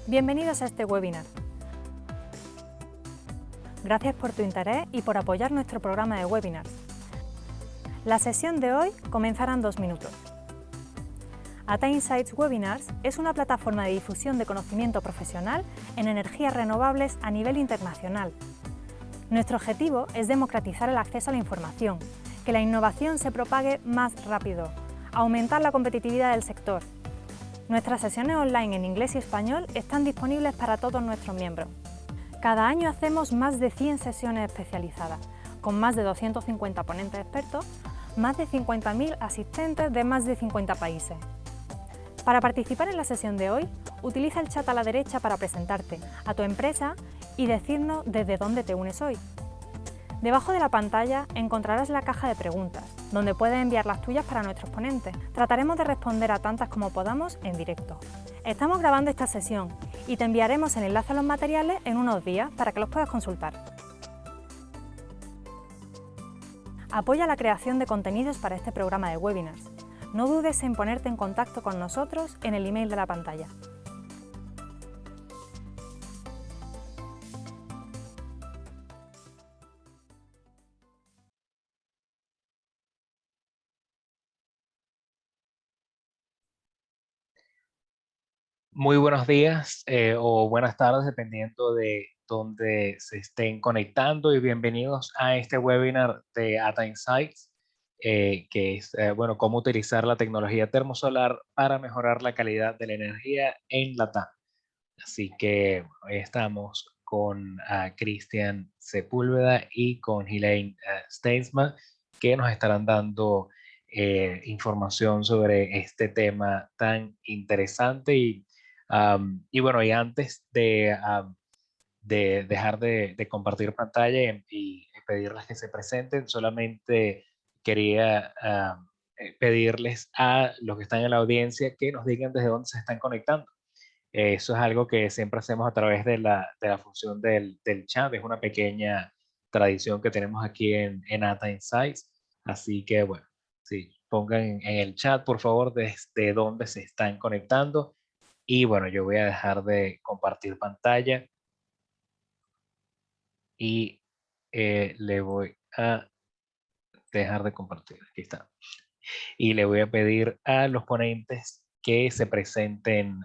Bienvenidos a este webinar. Gracias por tu interés y por apoyar nuestro programa de webinars. La sesión de hoy comenzará en 2 minutos. ATA Insights Webinars es una plataforma de difusión de conocimiento profesional en energías renovables a nivel internacional. Nuestro objetivo es democratizar el acceso a la información, que la innovación se propague más rápido, aumentar la competitividad del sector. Nuestras sesiones online en inglés y español están disponibles para todos nuestros miembros. Cada año hacemos más de 100 sesiones especializadas, con más de 250 ponentes expertos, más de 50.000 asistentes de más de 50 países. Para participar en la sesión de hoy, utiliza el chat a la derecha para presentarte a tu empresa y decirnos desde dónde te unes hoy. Debajo de la pantalla encontrarás la caja de preguntas, donde puedes enviar las tuyas para nuestros ponentes. Trataremos de responder a tantas como podamos en directo. Estamos grabando esta sesión y te enviaremos el enlace a los materiales en unos días para que los puedas consultar. Apoya la creación de contenidos para este programa de webinars. No dudes en ponerte en contacto con nosotros en el email de la pantalla. Muy buenos días o buenas tardes, dependiendo de dónde se estén conectando, y bienvenidos a este webinar de ATA Insights, que es, bueno, cómo utilizar la tecnología termosolar para mejorar la calidad de la energía en LATAM. Así que hoy estamos con Cristian Sepúlveda y con Helene Steinsma, que nos estarán dando información sobre este tema tan interesante. Y bueno, y antes de dejar de compartir pantalla y pedirles que se presenten, solamente quería pedirles a los que están en la audiencia que nos digan desde dónde se están conectando. Eso es algo que siempre hacemos a través de la función del chat. Es una pequeña tradición que tenemos aquí en ATA Insights. Así que bueno, sí, pongan en el chat, por favor, desde dónde se están conectando. Y bueno, yo voy a dejar de compartir pantalla y le voy a dejar de compartir. Aquí está. Y le voy a pedir a los ponentes que se presenten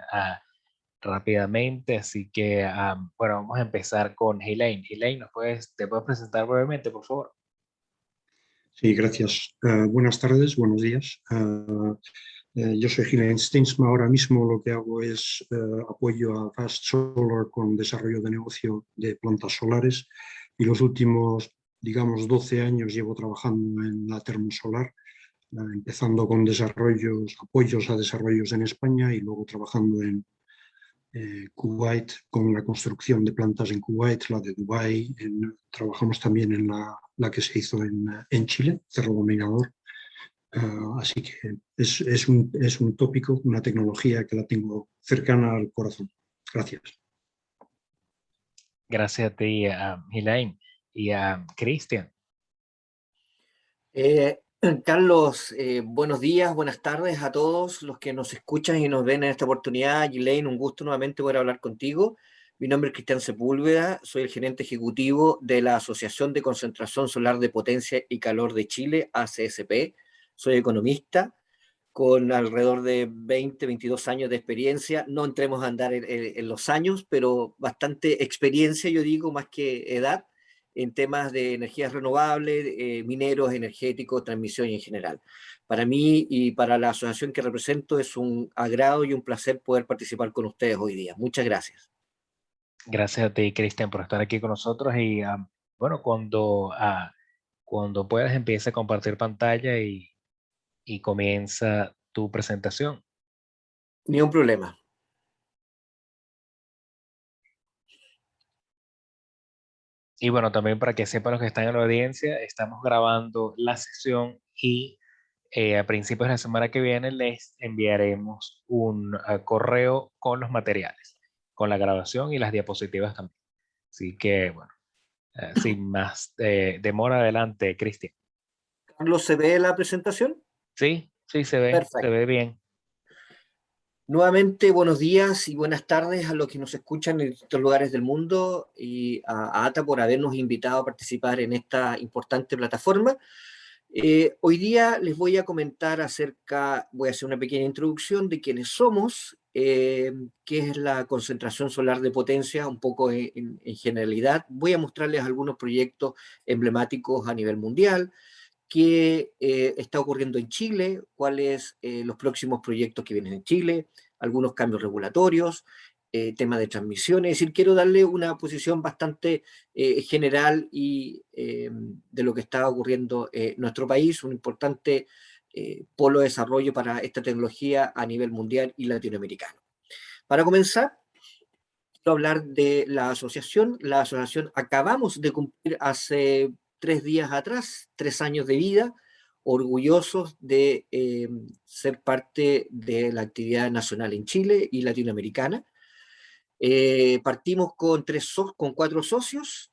rápidamente. Así que, bueno, vamos a empezar con Helene. Helene, ¿te puedes presentar brevemente, por favor? Sí, gracias. Buenas tardes, buenos días. Yo soy Helene Steinsma. Ahora mismo lo que hago es apoyo a Fast Solar con desarrollo de negocio de plantas solares, y los últimos, digamos, 12 años llevo trabajando en la termosolar, empezando con apoyos a desarrollos en España y luego trabajando en Kuwait con la construcción de plantas en Kuwait, la de Dubái. Trabajamos también en la que se hizo en Chile, Cerro Dominador. Así que es un tópico, una tecnología que la tengo cercana al corazón. Gracias. Gracias a ti, Helene. Y a Cristian. Carlos, buenos días, buenas tardes a todos los que nos escuchan y nos ven en esta oportunidad. Ghislaine, un gusto nuevamente poder hablar contigo. Mi nombre es Cristian Sepúlveda, soy el gerente ejecutivo de la Asociación de Concentración Solar de Potencia y Calor de Chile, ACSP. Soy economista con alrededor de 20, 22 años de experiencia. No entremos a andar en los años, pero bastante experiencia, yo digo, más que edad, en temas de energías renovables, mineros, energéticos, transmisión y en general. Para mí y para la asociación que represento es un agrado y un placer poder participar con ustedes hoy día. Muchas gracias. Gracias a ti, Cristian, por estar aquí con nosotros. Y bueno, cuando puedas, empieza a compartir pantalla y comienza tu presentación. Ni un problema. Y bueno, también para que sepan los que están en la audiencia, estamos grabando la sesión y a principios de la semana que viene les enviaremos un correo con los materiales, con la grabación y las diapositivas también. Así que bueno, sin más demora, adelante, Cristian. Carlos, ¿se ve la presentación? Sí, sí, se ve Perfecto. bien. Nuevamente, buenos días y buenas tardes a los que nos escuchan en distintos lugares del mundo y a ATA por habernos invitado a participar en esta importante plataforma. Hoy día les voy a comentar voy a hacer una pequeña introducción de quiénes somos, qué es la concentración solar de potencia, un poco en generalidad. Voy a mostrarles algunos proyectos emblemáticos a nivel mundial, qué está ocurriendo en Chile, cuáles los próximos proyectos que vienen en Chile, algunos cambios regulatorios, tema de transmisiones. Es decir, quiero darle una posición bastante general y de lo que está ocurriendo en nuestro país, un importante polo de desarrollo para esta tecnología a nivel mundial y latinoamericano. Para comenzar, quiero hablar de la asociación. La asociación acabamos de cumplir hace 3 días atrás, 3 años de vida, orgullosos de ser parte de la actividad nacional en Chile y latinoamericana. Partimos con 4 socios,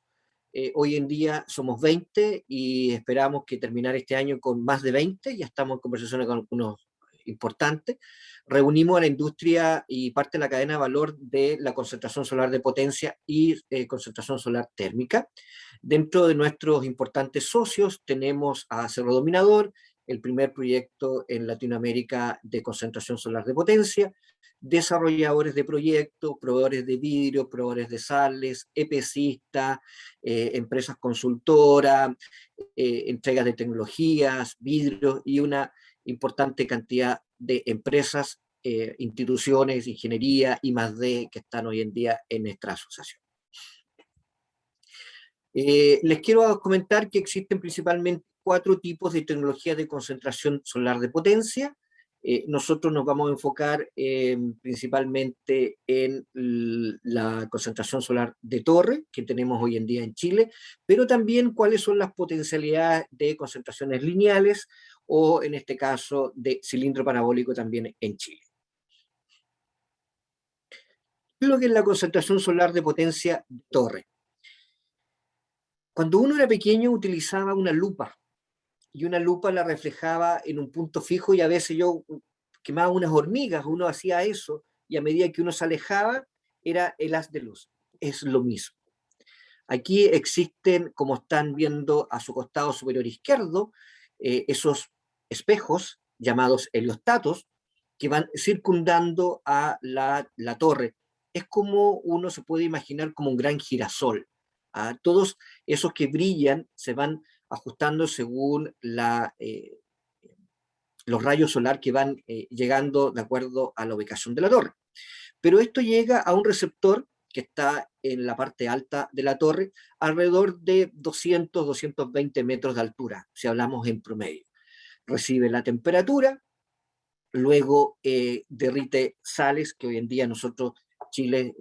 hoy en día somos 20 y esperamos que terminar este año con más de 20, ya estamos en conversaciones con algunos importantes. Reunimos a la industria y parte de la cadena de valor de la concentración solar de potencia y concentración solar térmica. Dentro de nuestros importantes socios tenemos a Cerro Dominador, el primer proyecto en Latinoamérica de concentración solar de potencia, desarrolladores de proyectos, proveedores de vidrio, proveedores de sales, EPCistas, empresas consultoras, entregas de tecnologías, vidrios y una importante cantidad de empresas, instituciones, ingeniería y más de que están hoy en día en nuestra asociación. Les quiero comentar que existen principalmente 4 tipos de tecnologías de concentración solar de potencia. Nosotros nos vamos a enfocar principalmente en la concentración solar de torre que tenemos hoy en día en Chile, pero también cuáles son las potencialidades de concentraciones lineales o en este caso de cilindro parabólico también en Chile. ¿Qué es lo que es la concentración solar de potencia de torre? Cuando uno era pequeño utilizaba una lupa, y una lupa la reflejaba en un punto fijo y a veces yo quemaba unas hormigas, uno hacía eso, y a medida que uno se alejaba, era el haz de luz. Es lo mismo. Aquí existen, como están viendo a su costado superior izquierdo, esos espejos llamados heliostatos que van circundando a la torre. Es como uno se puede imaginar como un gran girasol. Todos esos que brillan se van ajustando según los rayos solar que van llegando de acuerdo a la ubicación de la torre. Pero esto llega a un receptor que está en la parte alta de la torre, alrededor de 200-220 metros de altura, si hablamos en promedio. Recibe la temperatura, luego derrite sales que hoy en día nosotros, Chile,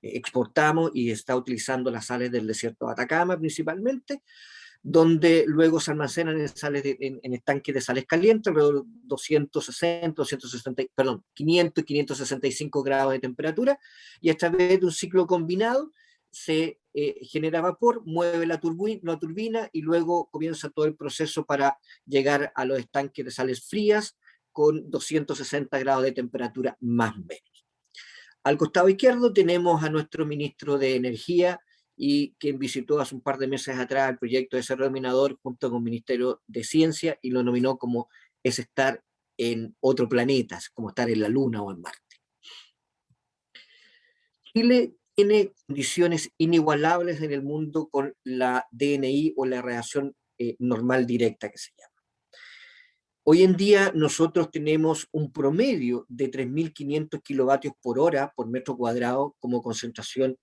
exportamos y está utilizando las sales del desierto de Atacama principalmente, donde luego se almacenan en estanques de sales calientes, alrededor de 500 y 565 grados de temperatura, y a través de un ciclo combinado se genera vapor, mueve la turbina y luego comienza todo el proceso para llegar a los estanques de sales frías con 260 grados de temperatura más o menos. Al costado izquierdo tenemos a nuestro ministro de Energía, y quien visitó hace un par de meses atrás el proyecto de Cerro Dominador junto con el Ministerio de Ciencia y lo nominó como es estar en otro planeta, como estar en la Luna o en Marte. Chile tiene condiciones inigualables en el mundo con la DNI o la radiación normal directa que se llama. Hoy en día nosotros tenemos un promedio de 3.500 kilovatios por hora por metro cuadrado como concentración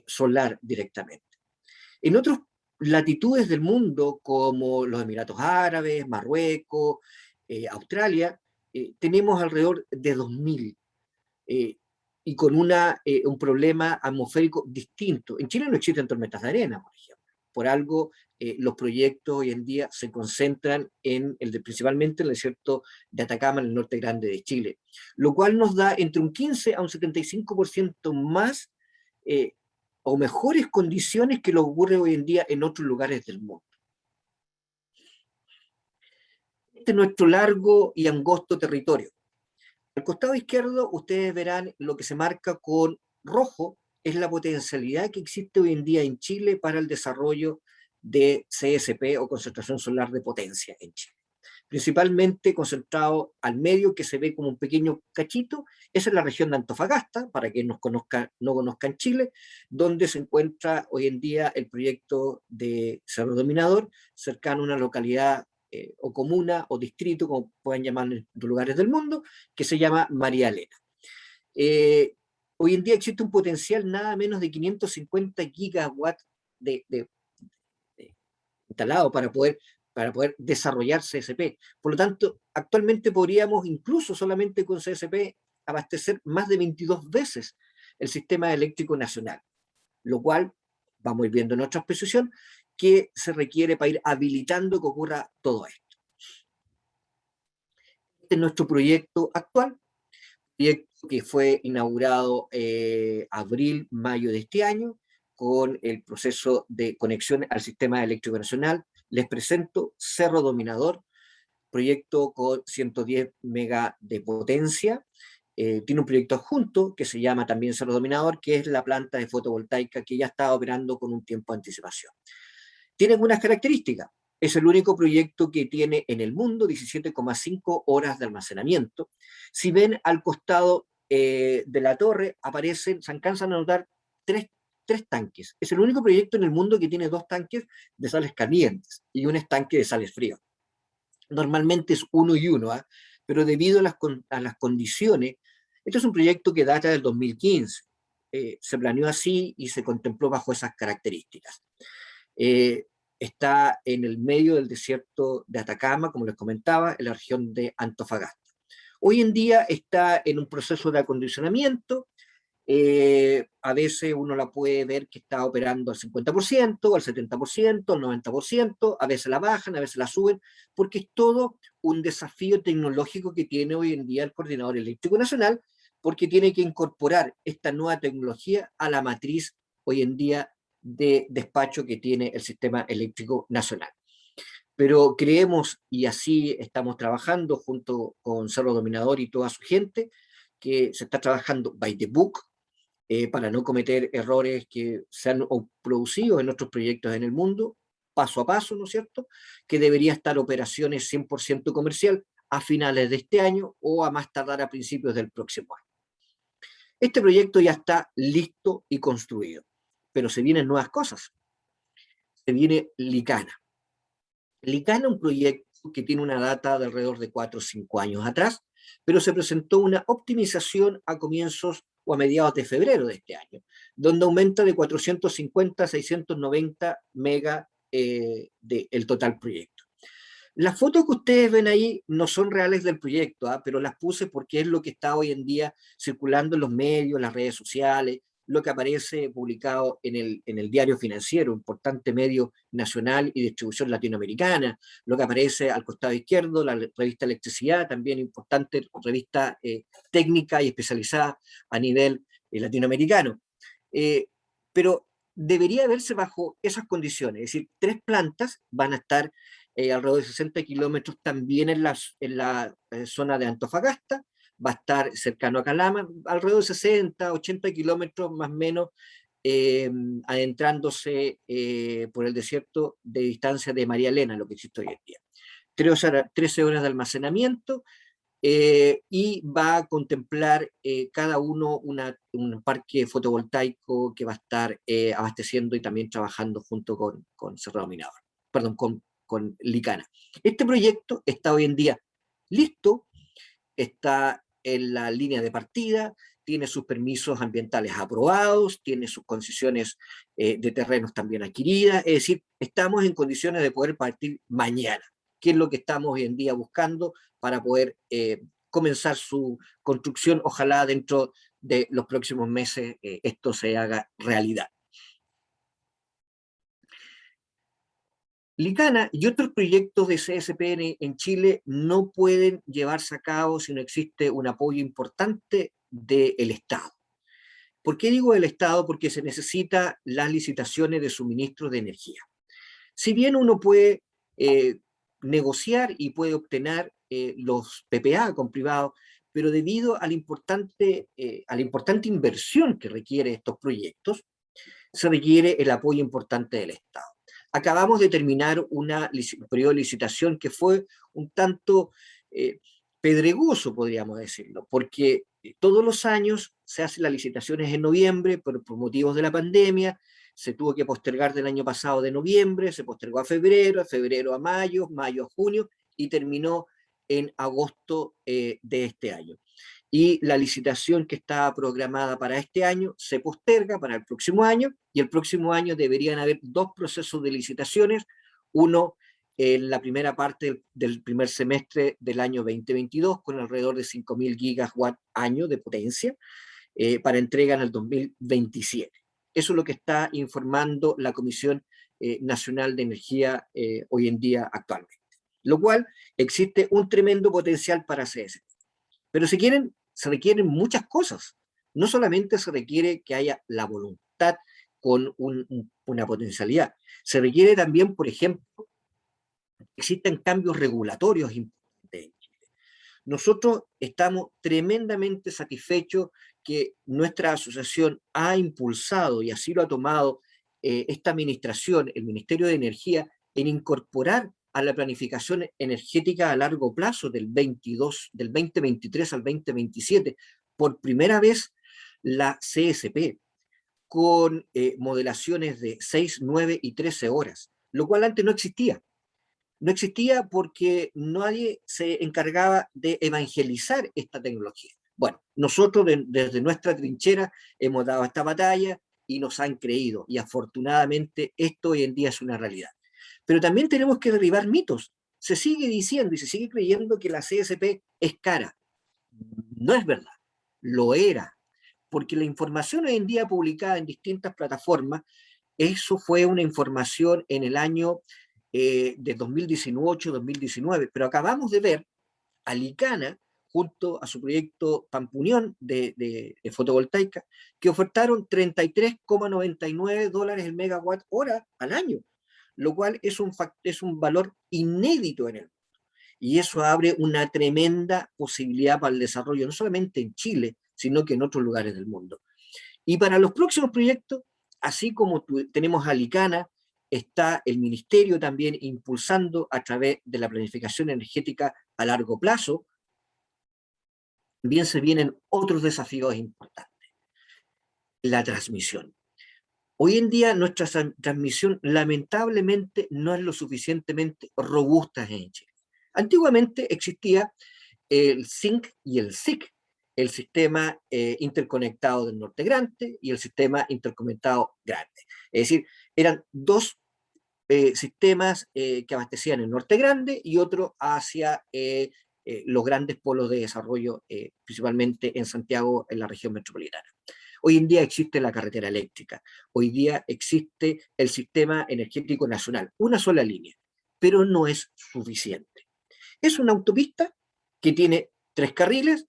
solar directamente. En otras latitudes del mundo, como los Emiratos Árabes, Marruecos, Australia, tenemos alrededor de 2.000 y con un problema atmosférico distinto. En Chile no existen tormentas de arena, por ejemplo. Por algo, los proyectos hoy en día se concentran principalmente en el desierto de Atacama, en el norte grande de Chile, lo cual nos da entre un 15 a un 75% más o mejores condiciones que lo ocurre hoy en día en otros lugares del mundo. Este es nuestro largo y angosto territorio. Al costado izquierdo ustedes verán lo que se marca con rojo, es la potencialidad que existe hoy en día en Chile para el desarrollo de CSP o concentración solar de potencia en Chile. Principalmente concentrado al medio, que se ve como un pequeño cachito, esa es la región de Antofagasta, para quien no conozcan Chile, donde se encuentra hoy en día el proyecto de Cerro Dominador, cercano a una localidad o comuna o distrito, como puedan llamarlo en lugares del mundo, que se llama María Elena. Hoy en día existe un potencial nada menos de 550 gigawatts de instalado para poder desarrollar CSP. Por lo tanto, actualmente podríamos, incluso solamente con CSP, abastecer más de 22 veces el sistema eléctrico nacional, lo cual, vamos a ir viendo en otra exposición, que se requiere para ir habilitando que ocurra todo esto. Este es nuestro proyecto actual, proyecto que fue inaugurado abril, mayo de este año, con el proceso de conexión al sistema eléctrico nacional. Les presento Cerro Dominador, proyecto con 110 megas de potencia. Tiene un proyecto adjunto que se llama también Cerro Dominador, que es la planta de fotovoltaica que ya está operando con un tiempo de anticipación. Tiene algunas características. Es el único proyecto que tiene en el mundo 17,5 horas de almacenamiento. Si ven al costado de la torre, se alcanzan a notar tres tanques. Es el único proyecto en el mundo que tiene 2 tanques de sales calientes y un estanque de sales frías. Normalmente es 1 y 1, ¿eh? Pero debido a las condiciones, este es un proyecto que data del 2015. Se planeó así y se contempló bajo esas características. Está en el medio del desierto de Atacama, como les comentaba, en la región de Antofagasta. Hoy en día está en un proceso de acondicionamiento. A veces uno la puede ver que está operando al 50%, al 70%, al 90%, a veces la bajan, a veces la suben, porque es todo un desafío tecnológico que tiene hoy en día el Coordinador Eléctrico Nacional, porque tiene que incorporar esta nueva tecnología a la matriz hoy en día de despacho que tiene el Sistema Eléctrico Nacional. Pero creemos, y así estamos trabajando junto con Cerro Dominador y toda su gente, que se está trabajando by the book, para no cometer errores que se han producido en otros proyectos en el mundo, paso a paso, ¿no es cierto?, que debería estar operaciones 100% comercial a finales de este año o a más tardar a principios del próximo año. Este proyecto ya está listo y construido, pero se vienen nuevas cosas. Se viene Licana. Licana es un proyecto que tiene una data de alrededor de 4 o 5 años atrás, pero se presentó una optimización a comienzos o a mediados de febrero de este año, donde aumenta de 450 a 690 megas el total proyecto. Las fotos que ustedes ven ahí no son reales del proyecto, pero las puse porque es lo que está hoy en día circulando en los medios, las redes sociales, lo que aparece publicado en el Diario Financiero, importante medio nacional y distribución latinoamericana, lo que aparece al costado izquierdo, la revista Electricidad, también importante revista técnica y especializada a nivel latinoamericano. Pero debería verse bajo esas condiciones, es decir, 3 plantas van a estar alrededor de 60 kilómetros también en la zona de Antofagasta, va a estar cercano a Calama, alrededor de 60, 80 kilómetros más o menos, adentrándose por el desierto de distancia de María Elena, lo que existe hoy en día. 13 horas de almacenamiento, y va a contemplar cada uno un parque fotovoltaico que va a estar abasteciendo y también trabajando junto con Cerro Dominador, perdón, con Licana. Este proyecto está hoy en día listo, está en la línea de partida, tiene sus permisos ambientales aprobados, tiene sus concesiones de terrenos también adquiridas, es decir, estamos en condiciones de poder partir mañana, que es lo que estamos hoy en día buscando para poder comenzar su construcción, ojalá dentro de los próximos meses esto se haga realidad. Licana y otros proyectos de CSP en Chile no pueden llevarse a cabo si no existe un apoyo importante del Estado. ¿Por qué digo del Estado? Porque se necesitan las licitaciones de suministro de energía. Si bien uno puede negociar y puede obtener los PPA con privados, pero debido a la importante inversión que requiere estos proyectos, se requiere el apoyo importante del Estado. Acabamos de terminar un periodo de licitación que fue un tanto pedregoso, podríamos decirlo, porque todos los años se hacen las licitaciones en noviembre, pero por motivos de la pandemia se tuvo que postergar del año pasado de noviembre, se postergó a febrero a mayo, mayo a junio, y terminó en agosto de este año. Y la licitación que estaba programada para este año se posterga para el próximo año, y el próximo año deberían haber 2 procesos de licitaciones, uno en la primera parte del primer semestre del año 2022, con alrededor de 5.000 gigawatt año de potencia, para entrega en el 2027. Eso es lo que está informando la Comisión Nacional de Energía hoy en día actualmente. Lo cual existe un tremendo potencial para CSP. Pero se requieren muchas cosas. No solamente se requiere que haya la voluntad con una potencialidad, se requiere también, por ejemplo, que existan cambios regulatorios importantes en Chile. Nosotros estamos tremendamente satisfechos que nuestra asociación ha impulsado, y así lo ha tomado esta administración, el Ministerio de Energía, en incorporar a la planificación energética a largo plazo del 2023 al 2027, por primera vez la CSP, con modelaciones de 6, 9 y 13 horas, lo cual antes no existía. No existía porque nadie se encargaba de evangelizar esta tecnología. Bueno, nosotros desde nuestra trinchera hemos dado esta batalla y nos han creído, y afortunadamente esto hoy en día es una realidad. Pero también tenemos que derribar mitos. Se sigue diciendo y se sigue creyendo que la CSP es cara. No es verdad, lo era, porque la información hoy en día publicada en distintas plataformas, eso fue una información en el año de 2018-2019, pero acabamos de ver a Licana, junto a su proyecto Pampunión de fotovoltaica, que ofertaron $33,99 el megawatt hora al año, lo cual es un valor inédito en el mundo. Y eso abre una tremenda posibilidad para el desarrollo, no solamente en Chile, sino que en otros lugares del mundo. Y para los próximos proyectos, así como tenemos a Licana, está el Ministerio también impulsando a través de la planificación energética a largo plazo. También se vienen otros desafíos importantes. La transmisión. Hoy en día nuestra transmisión lamentablemente no es lo suficientemente robusta en Chile. Antiguamente existía el SINC y el SIC, el sistema interconectado del Norte Grande y el sistema interconectado grande. Es decir, eran 2 sistemas que abastecían el Norte Grande y otro hacia los grandes polos de desarrollo, principalmente en Santiago, en la región metropolitana. Hoy en día existe la carretera eléctrica, hoy día existe el sistema energético nacional, una sola línea, pero no es suficiente. Es una autopista que tiene 3 carriles,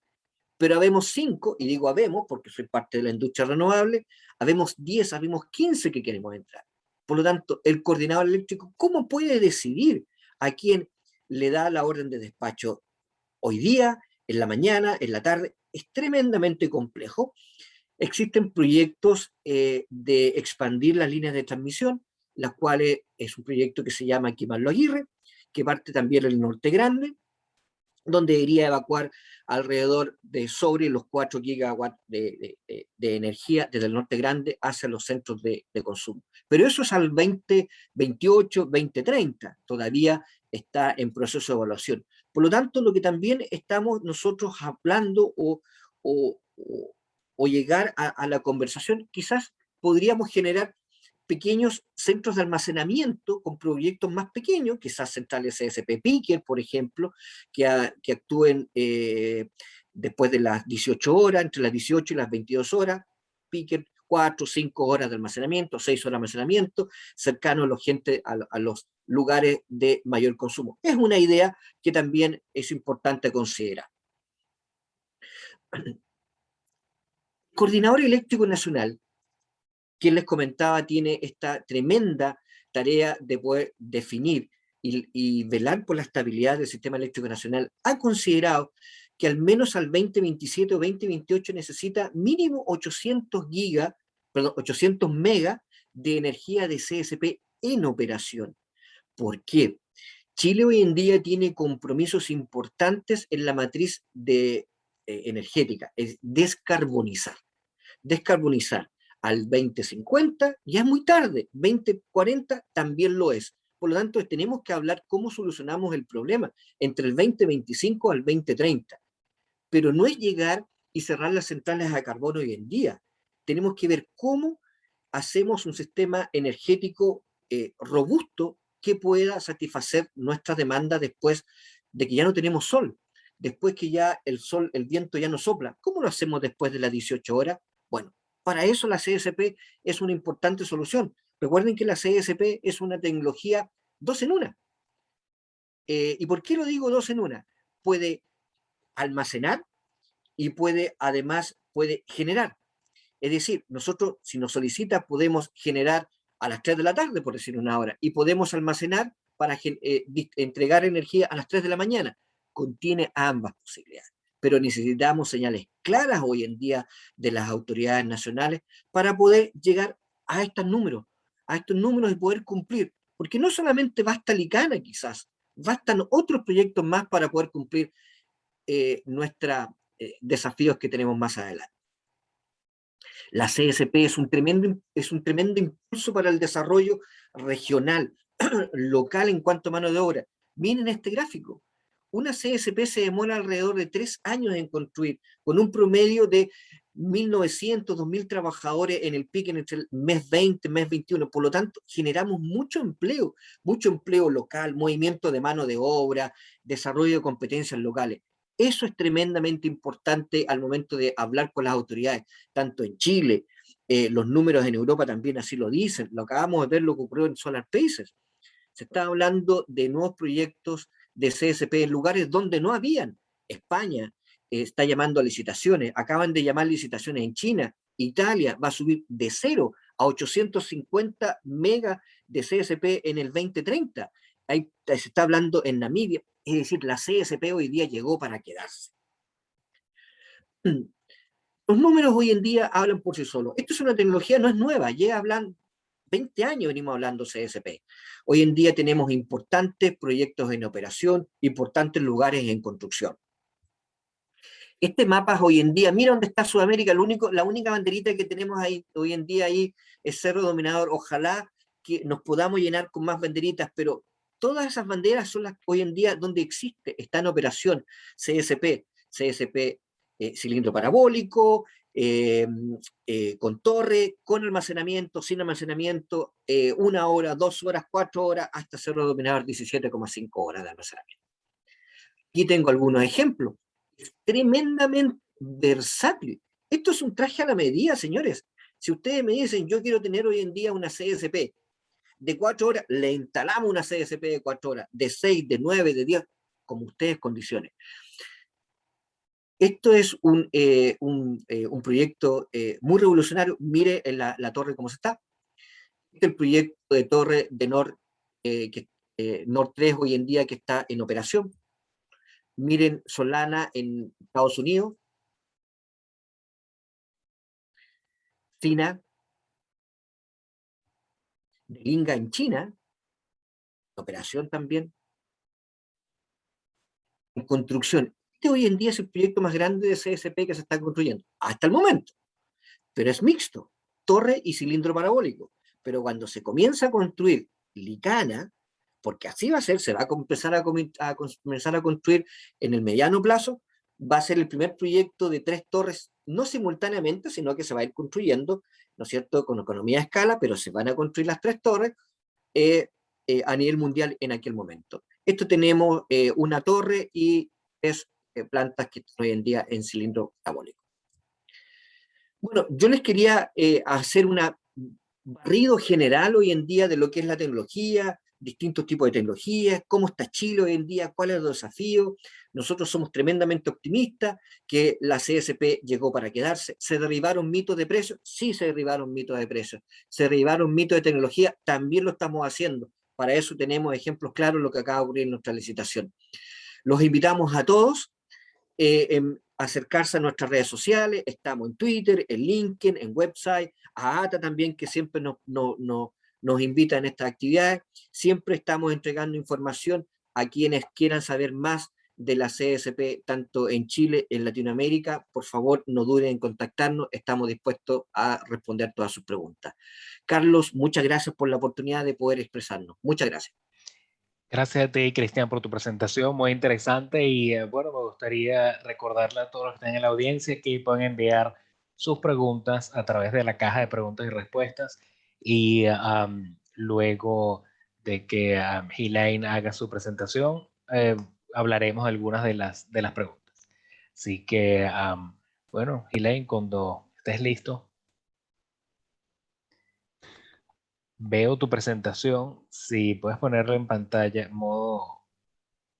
pero habemos 5, y digo habemos porque soy parte de la industria renovable, habemos 10, habemos 15 que queremos entrar. Por lo tanto, el coordinador eléctrico, ¿cómo puede decidir a quién le da la orden de despacho hoy día, en la mañana, en la tarde? Es tremendamente complejo. Existen proyectos de expandir las líneas de transmisión, las cuales es un proyecto que se llama Quimarlo Aguirre, que parte también del Norte Grande, donde debería evacuar alrededor de sobre los 4 gigawatts de energía desde el Norte Grande hacia los centros de consumo. Pero eso es al 2028, 2030, todavía está en proceso de evaluación. Por lo tanto, lo que también estamos nosotros hablando o llegar a la conversación, quizás podríamos generar pequeños centros de almacenamiento con proyectos más pequeños, quizás centrales CSP Picker, por ejemplo, que actúen después de las 18 horas, entre las 18 y las 22 horas, Picker 4, 5 horas de almacenamiento, 6 horas de almacenamiento, cercano a los lugares de mayor consumo. Es una idea que también es importante considerar. Coordinador Eléctrico Nacional, quien les comentaba, tiene esta tremenda tarea de poder definir y velar por la estabilidad del sistema eléctrico nacional, ha considerado que al menos al 2027 o 2028 necesita mínimo 800 megas de energía de CSP en operación. ¿Por qué? Chile hoy en día tiene compromisos importantes en la matriz energética, es descarbonizar. Descarbonizar al 2050 ya es muy tarde, 2040 también lo es. Por lo tanto, tenemos que hablar cómo solucionamos el problema entre el 2025 al 2030. Pero no es llegar y cerrar las centrales a carbón hoy en día. Tenemos que ver cómo hacemos un sistema energético robusto que pueda satisfacer nuestras demandas después de que ya no tenemos sol, después que ya el viento ya no sopla. ¿Cómo lo hacemos después de las 18 horas? Bueno, para eso la CSP es una importante solución. Recuerden que la CSP es una tecnología 2 en 1. ¿Y por qué lo digo 2 en 1? Puede almacenar y además puede generar. Es decir, nosotros, si nos solicita, podemos generar a las 3 de la tarde, por decir una hora, y podemos almacenar para entregar energía a las 3 de la mañana. Contiene ambas posibilidades, pero necesitamos señales claras hoy en día de las autoridades nacionales para poder llegar a estos números y poder cumplir, porque no solamente basta Licana quizás, bastan otros proyectos más para poder cumplir nuestros desafíos que tenemos más adelante. La CSP es un tremendo impulso para el desarrollo regional, local en cuanto a mano de obra. Miren este gráfico. Una CSP se demora alrededor de 3 años en construir, con un promedio de 1.900, 2.000 trabajadores en el pico entre el mes 20, mes 21. Por lo tanto, generamos mucho empleo local, movimiento de mano de obra, desarrollo de competencias locales. Eso es tremendamente importante al momento de hablar con las autoridades, tanto en Chile, los números en Europa también así lo dicen, lo acabamos de ver lo que ocurrió en Solar Pacers. Se está hablando de nuevos proyectos de CSP en lugares donde no habían. España está llamando a licitaciones, acaban de llamar licitaciones en China, Italia va a subir de 0 a 850 megas de CSP en el 2030. Ahí se está hablando en Namibia, es decir, la CSP hoy día llegó para quedarse. Los números hoy en día hablan por sí solos. Esto es una tecnología, no es nueva, ya hablan 20 años venimos hablando CSP. Hoy en día tenemos importantes proyectos en operación, importantes lugares en construcción. Este mapa hoy en día, mira dónde está Sudamérica, la única banderita que tenemos ahí hoy en día ahí es Cerro Dominador. Ojalá que nos podamos llenar con más banderitas, pero todas esas banderas son las hoy en día donde existe, está en operación CSP, cilindro parabólico, con torre, con almacenamiento, sin almacenamiento, 1 hora, 2 horas, 4 horas, hasta Cerro Dominador 17,5 horas de almacenamiento. Aquí tengo algunos ejemplos. Es tremendamente versátil. Esto es un traje a la medida, señores. Si ustedes me dicen, yo quiero tener hoy en día una CSP de 4 horas, le instalamos una CSP de 4 horas, de 6, de 9, de 10, como ustedes condicionen. Esto es un proyecto muy revolucionario. Mire la torre cómo se está. Este es el proyecto de torre de Nord 3 hoy en día que está en operación. Miren Solana en Estados Unidos. China. Inga en China. Operación también. En construcción. Este hoy en día es el proyecto más grande de CSP que se está construyendo, hasta el momento. Pero es mixto, torre y cilindro parabólico. Pero cuando se comienza a construir Licana, porque así va a ser, se va a comenzar a construir en el mediano plazo, va a ser el primer proyecto de 3 torres, no simultáneamente, sino que se va a ir construyendo, ¿no es cierto?, con economía de escala, pero se van a construir las 3 torres a nivel mundial en aquel momento. Esto tenemos una torre y 3 plantas que están hoy en día en cilindro parabólico. Bueno, yo les quería hacer un barrido general hoy en día de lo que es la tecnología, distintos tipos de tecnologías, cómo está Chile hoy en día, cuáles son los desafíos. Nosotros somos tremendamente optimistas que la CSP llegó para quedarse. ¿Se derribaron mitos de precios? Sí, se derribaron mitos de precios. ¿Se derribaron mitos de tecnología? También lo estamos haciendo. Para eso tenemos ejemplos claros de lo que acaba de ocurrir en nuestra licitación. Los invitamos a todos acercarse a nuestras redes sociales. Estamos en Twitter, en LinkedIn, en website, a ATA también, que siempre nos invita en estas actividades. Siempre estamos entregando información a quienes quieran saber más de la CSP, tanto en Chile, en Latinoamérica. Por favor, no duden en contactarnos, estamos dispuestos a responder todas sus preguntas. Carlos, muchas gracias por la oportunidad de poder expresarnos. Muchas gracias. Gracias a ti, Cristian, por tu presentación, muy interesante. Y bueno, me gustaría recordarle a todos los que están en la audiencia que pueden enviar sus preguntas a través de la caja de preguntas y respuestas. Y luego de que Elaine haga su presentación, hablaremos algunas de las preguntas. Así que, bueno, Elaine, cuando estés listo. Veo tu presentación. Si puedes ponerlo en pantalla, modo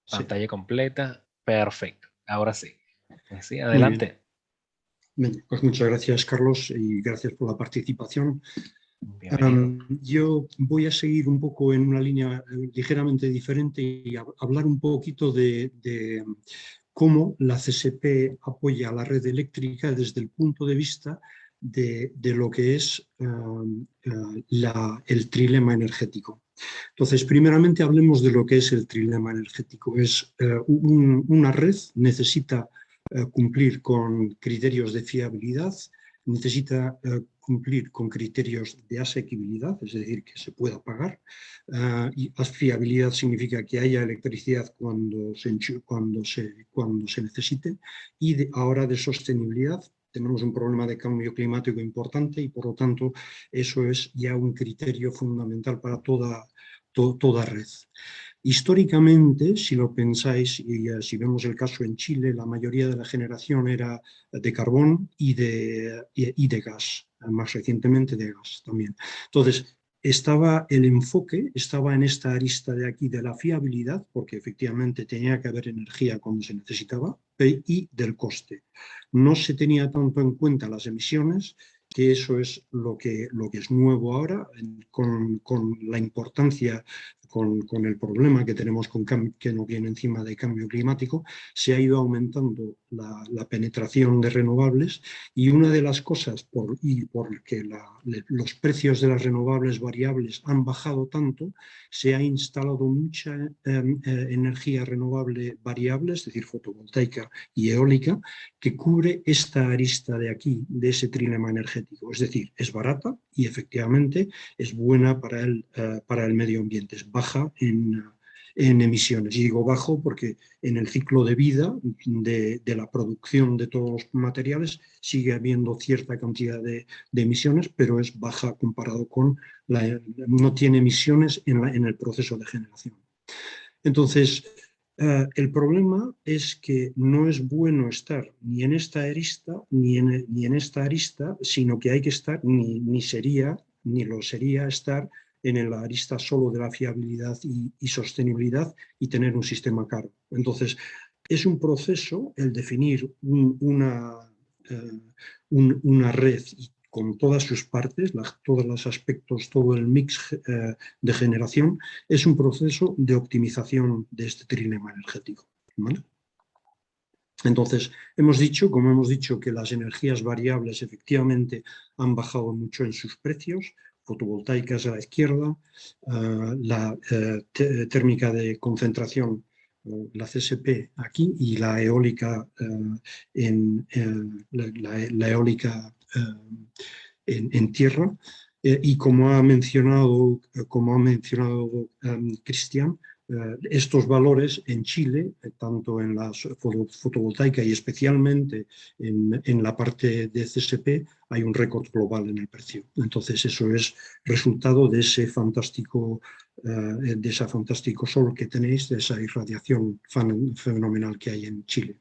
pantalla completa. Perfecto. Ahora sí. Sí, adelante. Bien, pues muchas gracias, Carlos, y gracias por la participación. Yo voy a seguir un poco en una línea ligeramente diferente y hablar un poquito de cómo la CSP apoya a la red eléctrica desde el punto de vista de lo que es el trilema energético. Entonces, primeramente hablemos de lo que es el trilema energético. Es una red necesita cumplir con criterios de fiabilidad, necesita cumplir con criterios de asequibilidad, es decir, que se pueda pagar. Y fiabilidad significa que haya electricidad cuando se necesite. Y ahora de sostenibilidad. Tenemos un problema de cambio climático importante y, por lo tanto, eso es ya un criterio fundamental para toda red. Históricamente, si lo pensáis, y si vemos el caso en Chile, la mayoría de la generación era de carbón y de gas, más recientemente de gas también. Entonces, el enfoque estaba en esta arista de aquí de la fiabilidad, porque efectivamente tenía que haber energía cuando se necesitaba, y del coste. No se tenía tanto en cuenta las emisiones, que eso es lo que es nuevo ahora, con la importancia, con el problema que tenemos que nos viene encima de cambio climático. Se ha ido aumentando la penetración de renovables, y una de las cosas porque los precios de las renovables variables han bajado tanto, se ha instalado mucha energía renovable variable, es decir, fotovoltaica y eólica, que cubre esta arista de aquí, de ese trilema energético. Es decir, es barata y efectivamente es buena para el medio ambiente, es baja en emisiones. Y digo bajo porque en el ciclo de vida de la producción de todos los materiales sigue habiendo cierta cantidad de emisiones, pero es baja comparado con no tiene emisiones en el proceso de generación. Entonces, el problema es que no es bueno estar ni en esta arista ni en esta arista, sino que hay que estar, ni lo sería estar en la arista solo de la fiabilidad y sostenibilidad y tener un sistema caro. Entonces, es un proceso el definir una red con todas sus partes, todos los aspectos, todo el mix de generación, es un proceso de optimización de este trilema energético, ¿vale? Entonces, como hemos dicho, que las energías variables efectivamente han bajado mucho en sus precios, fotovoltaicas a la izquierda, la térmica de concentración, la CSP aquí, y la eólica la eólica en tierra, y como ha mencionado Cristian, estos valores en Chile, tanto en la fotovoltaica y especialmente en la parte de CSP, hay un récord global en el precio. Entonces eso es resultado de ese fantástico sol que tenéis, de esa irradiación fenomenal que hay en Chile.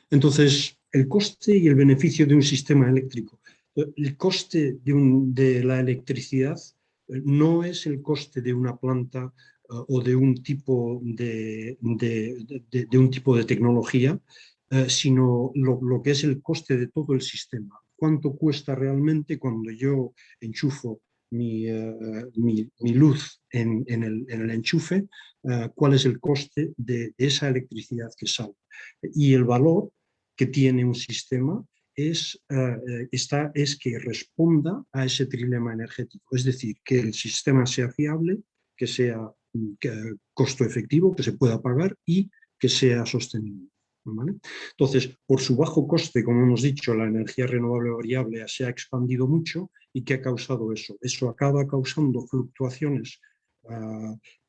Entonces, el coste y el beneficio de un sistema eléctrico. El coste de la electricidad no es el coste de una planta o de un tipo de tecnología, sino lo que es el coste de todo el sistema. ¿Cuánto cuesta realmente cuando yo enchufo mi luz en el enchufe, cuál es el coste de esa electricidad que sale. Y el valor que tiene un sistema es que responda a ese trilema energético, es decir, que el sistema sea fiable, que sea costo efectivo, que se pueda pagar y que sea sostenible. ¿Vale? Entonces, por su bajo coste, como hemos dicho, la energía renovable variable se ha expandido mucho. ¿Y qué ha causado eso? Eso acaba causando fluctuaciones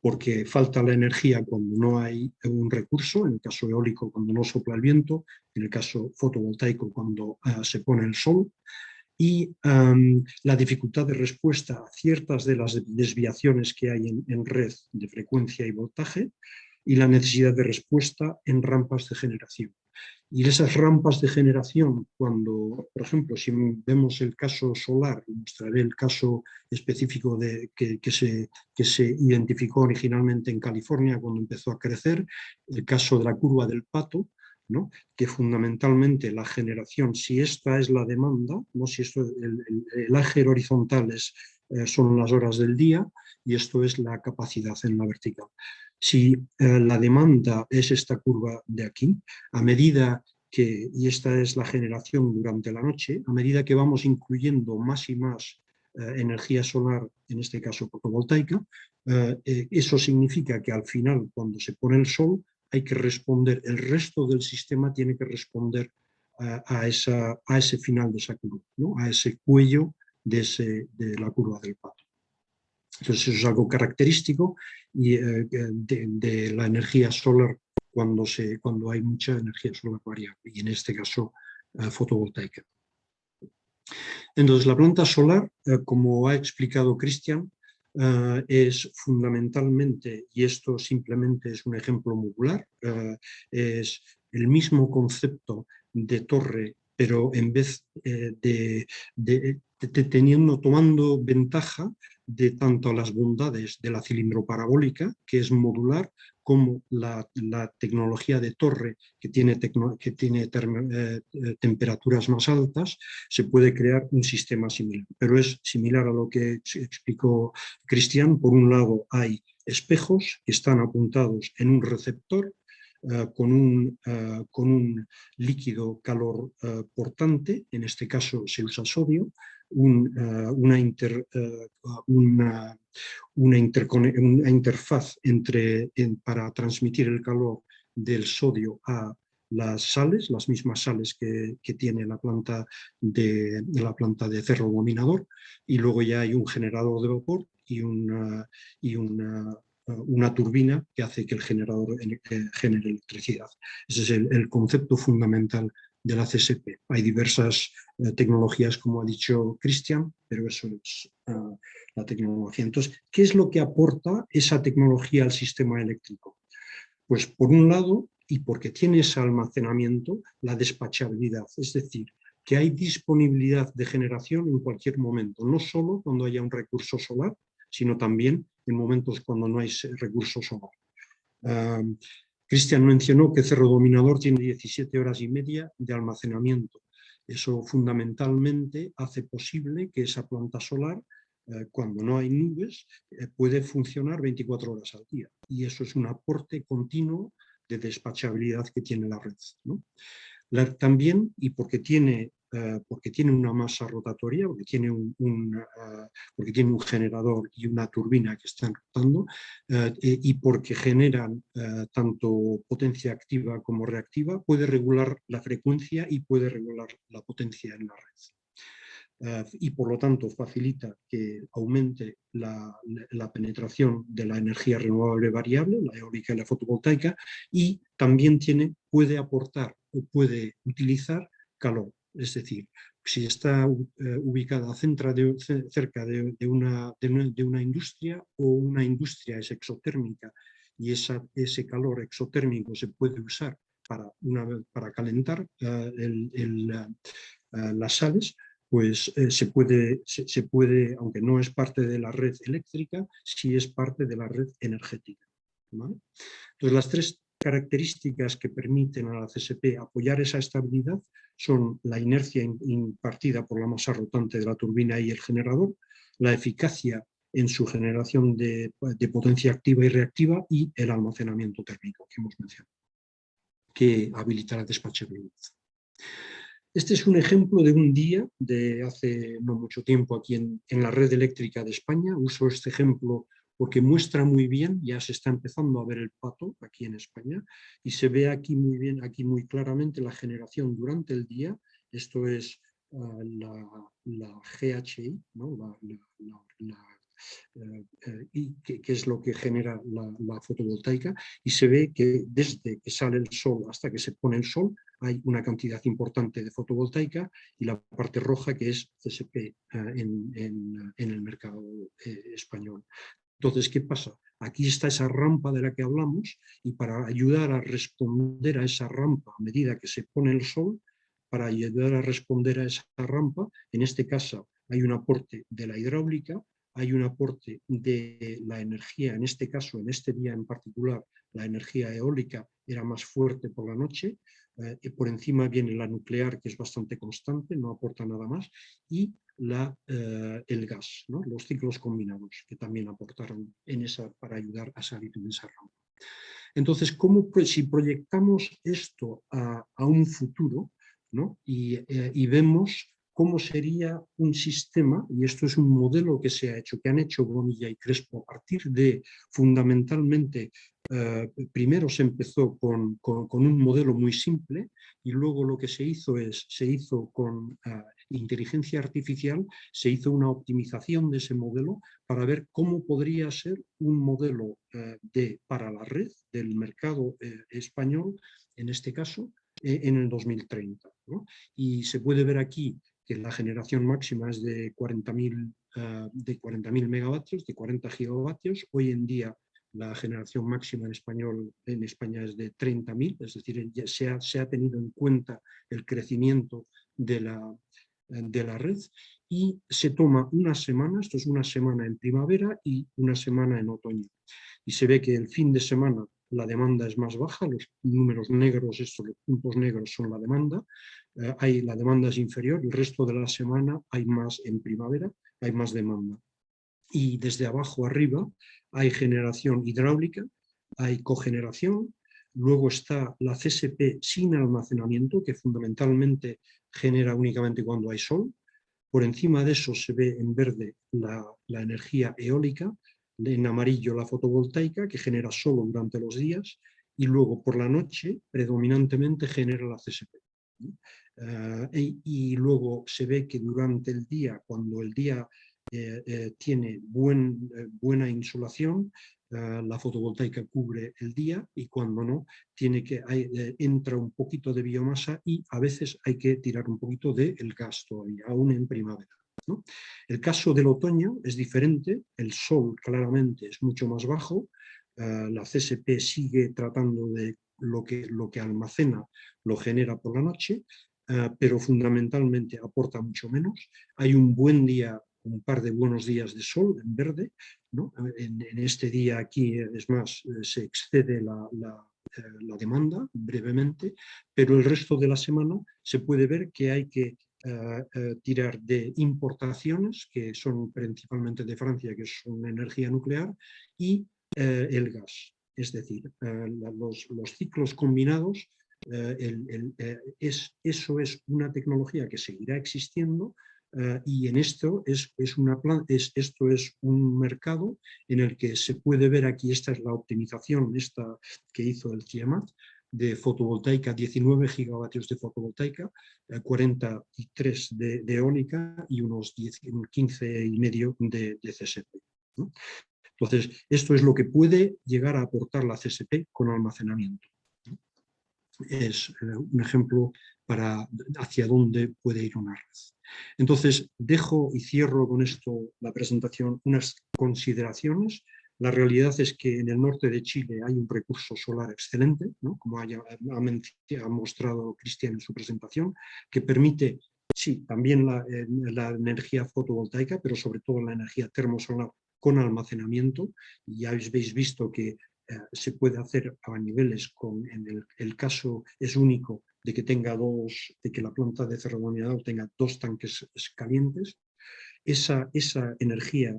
porque falta la energía cuando no hay un recurso, en el caso eólico cuando no sopla el viento, en el caso fotovoltaico cuando se pone el sol, y la dificultad de respuesta a ciertas de las desviaciones que hay en red de frecuencia y voltaje, y la necesidad de respuesta en rampas de generación. Y esas rampas de generación, cuando, por ejemplo, si vemos el caso solar, mostraré el caso específico que se identificó originalmente en California cuando empezó a crecer, el caso de la curva del pato, ¿no? Que fundamentalmente la generación, si esta es la demanda, ¿no? Si esto, el eje horizontal son las horas del día y esto es la capacidad en la vertical. Si la demanda es esta curva de aquí, a medida que, y esta es la generación durante la noche, a medida que vamos incluyendo más y más energía solar, en este caso fotovoltaica, eso significa que al final, cuando se pone el sol, hay que responder, el resto del sistema tiene que responder a ese final de esa curva, ¿no? A ese cuello de la curva del pato. Entonces eso es algo característico de la energía solar cuando hay mucha energía solar variable, y en este caso fotovoltaica. Entonces la planta solar, como ha explicado Cristian, es fundamentalmente, y esto simplemente es un ejemplo modular, es el mismo concepto de torre, pero en vez tomando ventaja de tanto las bondades de la cilindroparabólica, que es modular, como la tecnología de torre, que tiene temperaturas más altas, se puede crear un sistema similar. Pero es similar a lo que explicó Cristian. Por un lado hay espejos que están apuntados en un receptor, con un líquido calor portante, en este caso se usa sodio, una interfaz para transmitir el calor del sodio a las sales, las mismas sales que tiene la planta de Cerro Dominador, y luego ya hay un generador de vapor y una turbina que hace que el generador genere electricidad. Ese es el concepto fundamental de la CSP. Hay diversas tecnologías, como ha dicho Cristian, pero eso es la tecnología. Entonces, ¿qué es lo que aporta esa tecnología al sistema eléctrico? Pues por un lado, y porque tiene ese almacenamiento, la despachabilidad, es decir, que hay disponibilidad de generación en cualquier momento, no solo cuando haya un recurso solar, sino también en momentos cuando no hay recurso solar. Cristian mencionó que Cerro Dominador tiene 17 horas y media de almacenamiento. Eso fundamentalmente hace posible que esa planta solar, cuando no hay nubes, puede funcionar 24 horas al día. Y eso es un aporte continuo de despachabilidad que tiene la red, ¿no? También, y porque tiene una masa rotatoria, porque tiene un generador y una turbina que están rotando, y porque generan tanto potencia activa como reactiva, puede regular la frecuencia y puede regular la potencia en la red. Y por lo tanto facilita que aumente la penetración de la energía renovable variable, la eólica y la fotovoltaica, y también puede aportar o puede utilizar calor. Es decir, si está ubicada cerca de una industria, o una industria es exotérmica y ese calor exotérmico se puede usar para calentar las sales, pues se puede, aunque no es parte de la red eléctrica, sí es parte de la red energética, ¿vale? Entonces, las tres características que permiten a la CSP apoyar esa estabilidad son la inercia impartida por la masa rotante de la turbina y el generador, la eficacia en su generación de potencia activa y reactiva y el almacenamiento térmico que hemos mencionado, que habilita la despachabilidad. Este es un ejemplo de un día de hace no mucho tiempo aquí en la red eléctrica de España. Uso este ejemplo porque muestra muy bien, ya se está empezando a ver el pato aquí en España, y se ve aquí muy bien, aquí muy claramente la generación durante el día. Esto es la GHI, ¿no? Y que es lo que genera la fotovoltaica, y se ve que desde que sale el sol hasta que se pone el sol hay una cantidad importante de fotovoltaica, y la parte roja que es CSP en el mercado español. Entonces, ¿qué pasa? Aquí está esa rampa de la que hablamos, y para ayudar a responder a esa rampa a medida que se pone el sol, para ayudar a responder a esa rampa, en este caso hay un aporte de la hidráulica, hay un aporte de la energía, en este caso, en este día en particular, la energía eólica era más fuerte por la noche, y por encima viene la nuclear, que es bastante constante, no aporta nada más, y el gas, ¿no? Los ciclos combinados, que también aportaron para ayudar a salir de esa rampa. Entonces, si proyectamos esto a un futuro, ¿no? y vemos cómo sería un sistema, y esto es un modelo que se ha hecho, que han hecho Bonilla y Crespo a partir de, fundamentalmente, primero se empezó con un modelo muy simple, y luego lo que se hizo con inteligencia artificial, se hizo una optimización de ese modelo para ver cómo podría ser un modelo para la red del mercado español, en este caso, en el 2030, ¿no? Y se puede ver aquí que la generación máxima es de 40.000 megavatios, de 40 gigavatios. Hoy en día la generación máxima en España es de 30.000, es decir, ya se ha tenido en cuenta el crecimiento de la red, y se toma una semana, esto es una semana en primavera y una semana en otoño. Y se ve que el fin de semana la demanda es más baja, los números negros, los puntos negros son la demanda, la demanda es inferior, el resto de la semana hay más en primavera, hay más demanda. Y desde abajo arriba hay generación hidráulica, hay cogeneración, luego está la CSP sin almacenamiento, que fundamentalmente genera únicamente cuando hay sol. Por encima de eso se ve en verde la energía eólica, en amarillo la fotovoltaica, que genera solo durante los días, y luego por la noche predominantemente genera la CSP. Y luego se ve que durante el día, cuando el día tiene buena insolación, la fotovoltaica cubre el día, y cuando no, entra un poquito de biomasa, y a veces hay que tirar un poquito del gas todavía, aún en primavera, ¿no? El caso del otoño es diferente, el sol claramente es mucho más bajo, la CSP sigue tratando de lo que almacena, lo genera por la noche, pero fundamentalmente aporta mucho menos. Hay un buen día, un par de buenos días de sol en verde, ¿no? En este día aquí, es más, se excede la demanda brevemente, pero el resto de la semana se puede ver que hay que tirar de importaciones, que son principalmente de Francia, que son energía nuclear, y el gas. Es decir, los ciclos combinados, eso es una tecnología que seguirá existiendo, y en esto esto es un mercado en el que se puede ver aquí. Esta es la optimización que hizo el CIEMAT, de fotovoltaica, 19 gigavatios de fotovoltaica, 43 de eólica y unos 15 y medio de CSP, ¿no? Entonces, esto es lo que puede llegar a aportar la CSP con almacenamiento. Es un ejemplo hacia dónde puede ir una red. Entonces, dejo y cierro con esto la presentación, unas consideraciones. La realidad es que en el norte de Chile hay un recurso solar excelente, ¿no? Como ha mostrado Cristian en su presentación, que permite, sí, también la energía fotovoltaica, pero sobre todo la energía termosolar con almacenamiento. Y ya habéis visto que se puede hacer a niveles en el caso es único de que de que la planta de Cerro de Mirador tenga 2 tanques calientes. Esa energía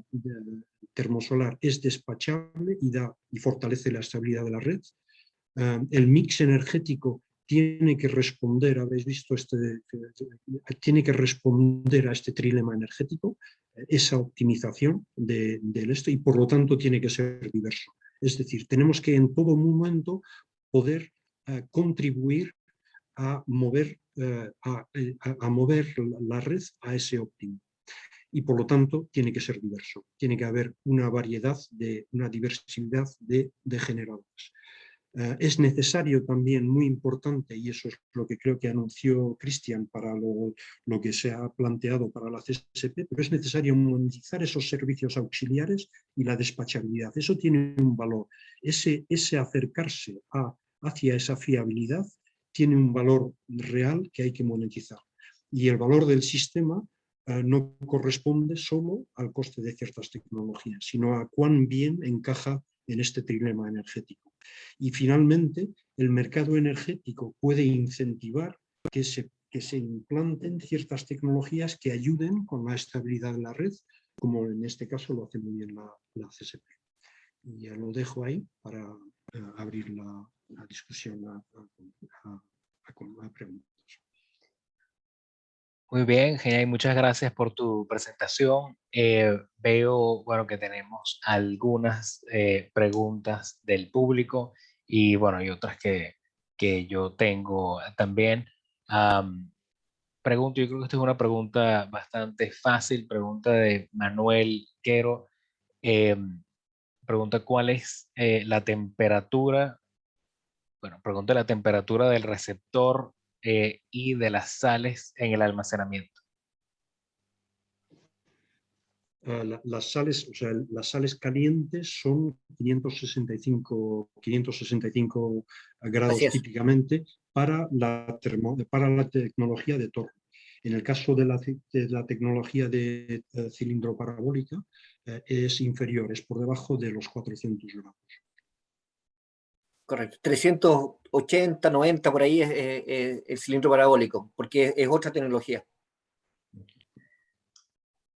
termosolar es despachable y fortalece la estabilidad de la red. El mix energético tiene que responder, habéis visto, tiene que responder a este trilema energético, esa optimización del esto, y por lo tanto tiene que ser diverso. Es decir, tenemos que en todo momento poder contribuir a mover la red a ese óptimo. Y por lo tanto tiene que ser diverso. Tiene que haber una diversidad de generadores. Es necesario también, muy importante, y eso es lo que creo que anunció Cristian para lo que se ha planteado para la CSP, pero es necesario monetizar esos servicios auxiliares y la despachabilidad. Eso tiene un valor. Ese acercarse hacia esa fiabilidad tiene un valor real que hay que monetizar. Y el valor del sistema no corresponde solo al coste de ciertas tecnologías, sino a cuán bien encaja en este trilema energético. Y finalmente, el mercado energético puede incentivar que se implanten ciertas tecnologías que ayuden con la estabilidad de la red, como en este caso lo hace muy bien la CSP. Y ya lo dejo ahí para abrir la discusión a preguntas. Muy bien, genial, muchas gracias por tu presentación. Veo, bueno, que tenemos algunas preguntas del público y, bueno, y otras que yo tengo también. Pregunto, yo creo que esta es una pregunta bastante fácil, pregunta de Manuel Quero. Pregunta cuál es la temperatura, bueno, pregunta la temperatura del receptor y de las sales en el almacenamiento. Las sales calientes son 565 grados típicamente para la tecnología de torno. En el caso de la tecnología de cilindro parabólica es inferior, es por debajo de los 400 grados. Correcto, 380, 90 por ahí es el cilindro parabólico, porque es otra tecnología.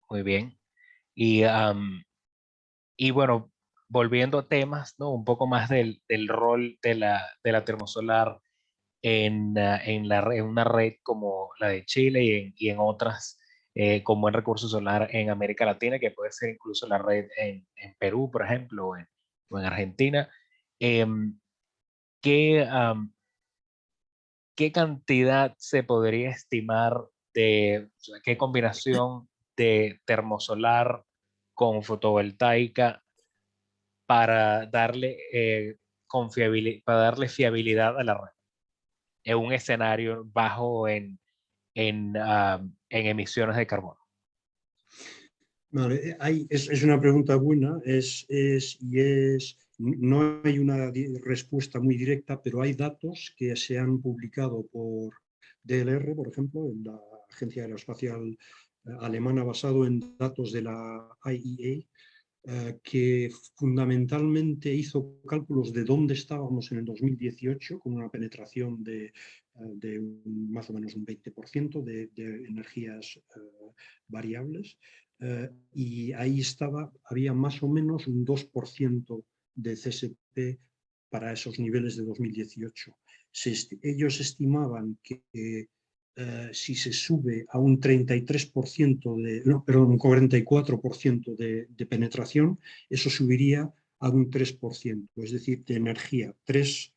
Muy bien. Y bueno, volviendo a temas, ¿no? Un poco más del rol de la termosolar en una red como la de Chile y en otras como en recurso solar en América Latina, que puede ser incluso la red en Perú, por ejemplo, o en Argentina. ¿Qué, ¿Qué cantidad se podría estimar o sea, qué combinación de termosolar con fotovoltaica para darle, para darle fiabilidad a la red en un escenario bajo en emisiones de carbono? Vale, es una pregunta buena, no hay una respuesta muy directa, pero hay datos que se han publicado por DLR, por ejemplo, en la Agencia Aeroespacial Alemana, basado en datos de la IEA, que fundamentalmente hizo cálculos de dónde estábamos en el 2018, con una penetración de más o menos un 20% de energías variables. Y ahí había más o menos un 2% de CSP para esos niveles de 2018. Ellos estimaban que si se sube a un 33% un 44% de penetración, eso subiría a un 3%, es decir, de energía, 3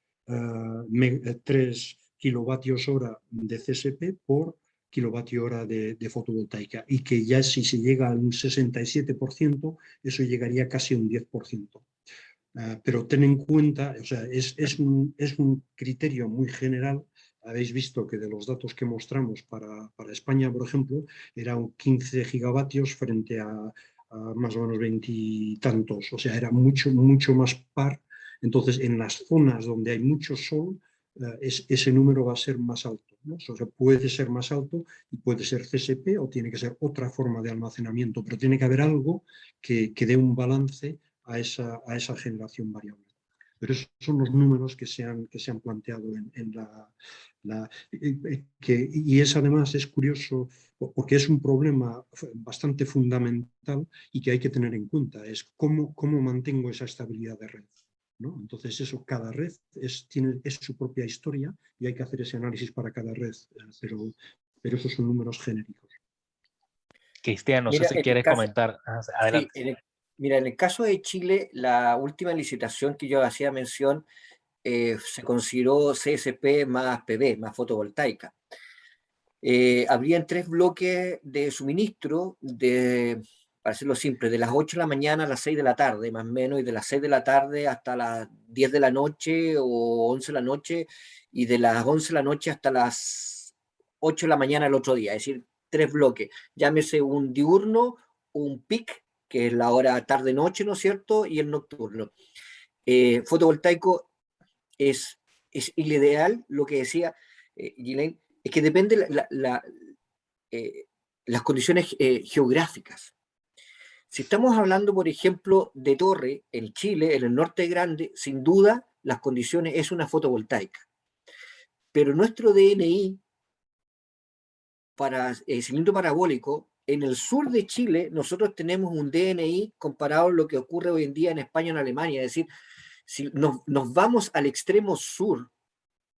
kilovatios hora de CSP por kilovatio hora de fotovoltaica, y que ya si se llega a un 67%, eso llegaría casi a un 10%. Pero ten en cuenta, o sea, es un criterio muy general. Habéis visto que de los datos que mostramos para España, por ejemplo, era un 15 gigavatios frente a más o menos 20 y tantos, o sea, era mucho más par. Entonces, en las zonas donde hay mucho sol, ese número va a ser más alto, ¿no? O sea, puede ser más alto y puede ser CSP o tiene que ser otra forma de almacenamiento, pero tiene que haber algo que dé un balance a esa generación variable. pero esos son los números que se han planteado en y es además es curioso porque es un problema bastante fundamental y que hay que tener en cuenta, es cómo mantengo esa estabilidad de red, ¿no? Entonces eso, cada red es su propia historia y hay que hacer ese análisis para cada red, pero esos son números genéricos. Cristian, no sé Mira, si en el quieres caso, comentar. sí, Adelante. mira, en el caso de Chile, la última licitación que yo hacía mención se consideró CSP más PV, más fotovoltaica. Habrían 3 bloques de suministro, para hacerlo simple, de las 8 de la mañana a las 6 de la tarde, más o menos, y de las 6 de la tarde hasta las 10 de la noche o 11 de la noche, y de las 11 de la noche hasta las 8 de la mañana el otro día, es decir, 3 bloques. Llámese un diurno, un peak, que es la hora tarde-noche, ¿no es cierto?, y el nocturno. Fotovoltaico es, es el ideal, lo que decía Ghislaine, es que depende eh, las condiciones geográficas. Si estamos hablando, por ejemplo, de torre en Chile, en el norte grande, sin duda las condiciones es una fotovoltaica. Pero nuestro DNI para cilindro parabólico, en el sur de Chile, nosotros tenemos un DNI comparado a lo que ocurre hoy en día en España y en Alemania. Es decir, si nos vamos al extremo sur,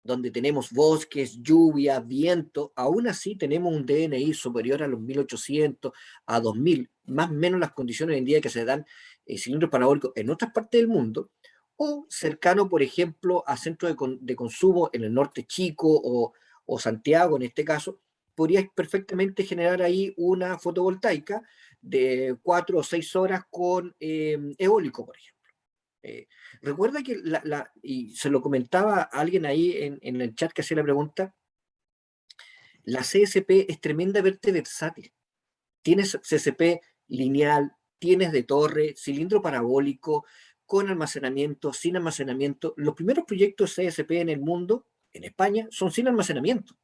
donde tenemos bosques, lluvia, viento, aún así tenemos un DNI superior a los 1800, a 2000, más o menos las condiciones hoy en día que se dan cilindros parabólicos en otras partes del mundo, o cercano, por ejemplo, a centros de consumo en el norte chico o Santiago, en este caso, podrías perfectamente generar ahí una fotovoltaica de 4 o 6 horas con eólico, por ejemplo. Recuerda que, y se lo comentaba a alguien ahí en el chat que hacía la pregunta, la CSP es tremendamente versátil. Tienes CSP lineal, tienes de torre, cilindro parabólico, con almacenamiento, sin almacenamiento. Los primeros proyectos CSP en el mundo, en España, son sin almacenamiento.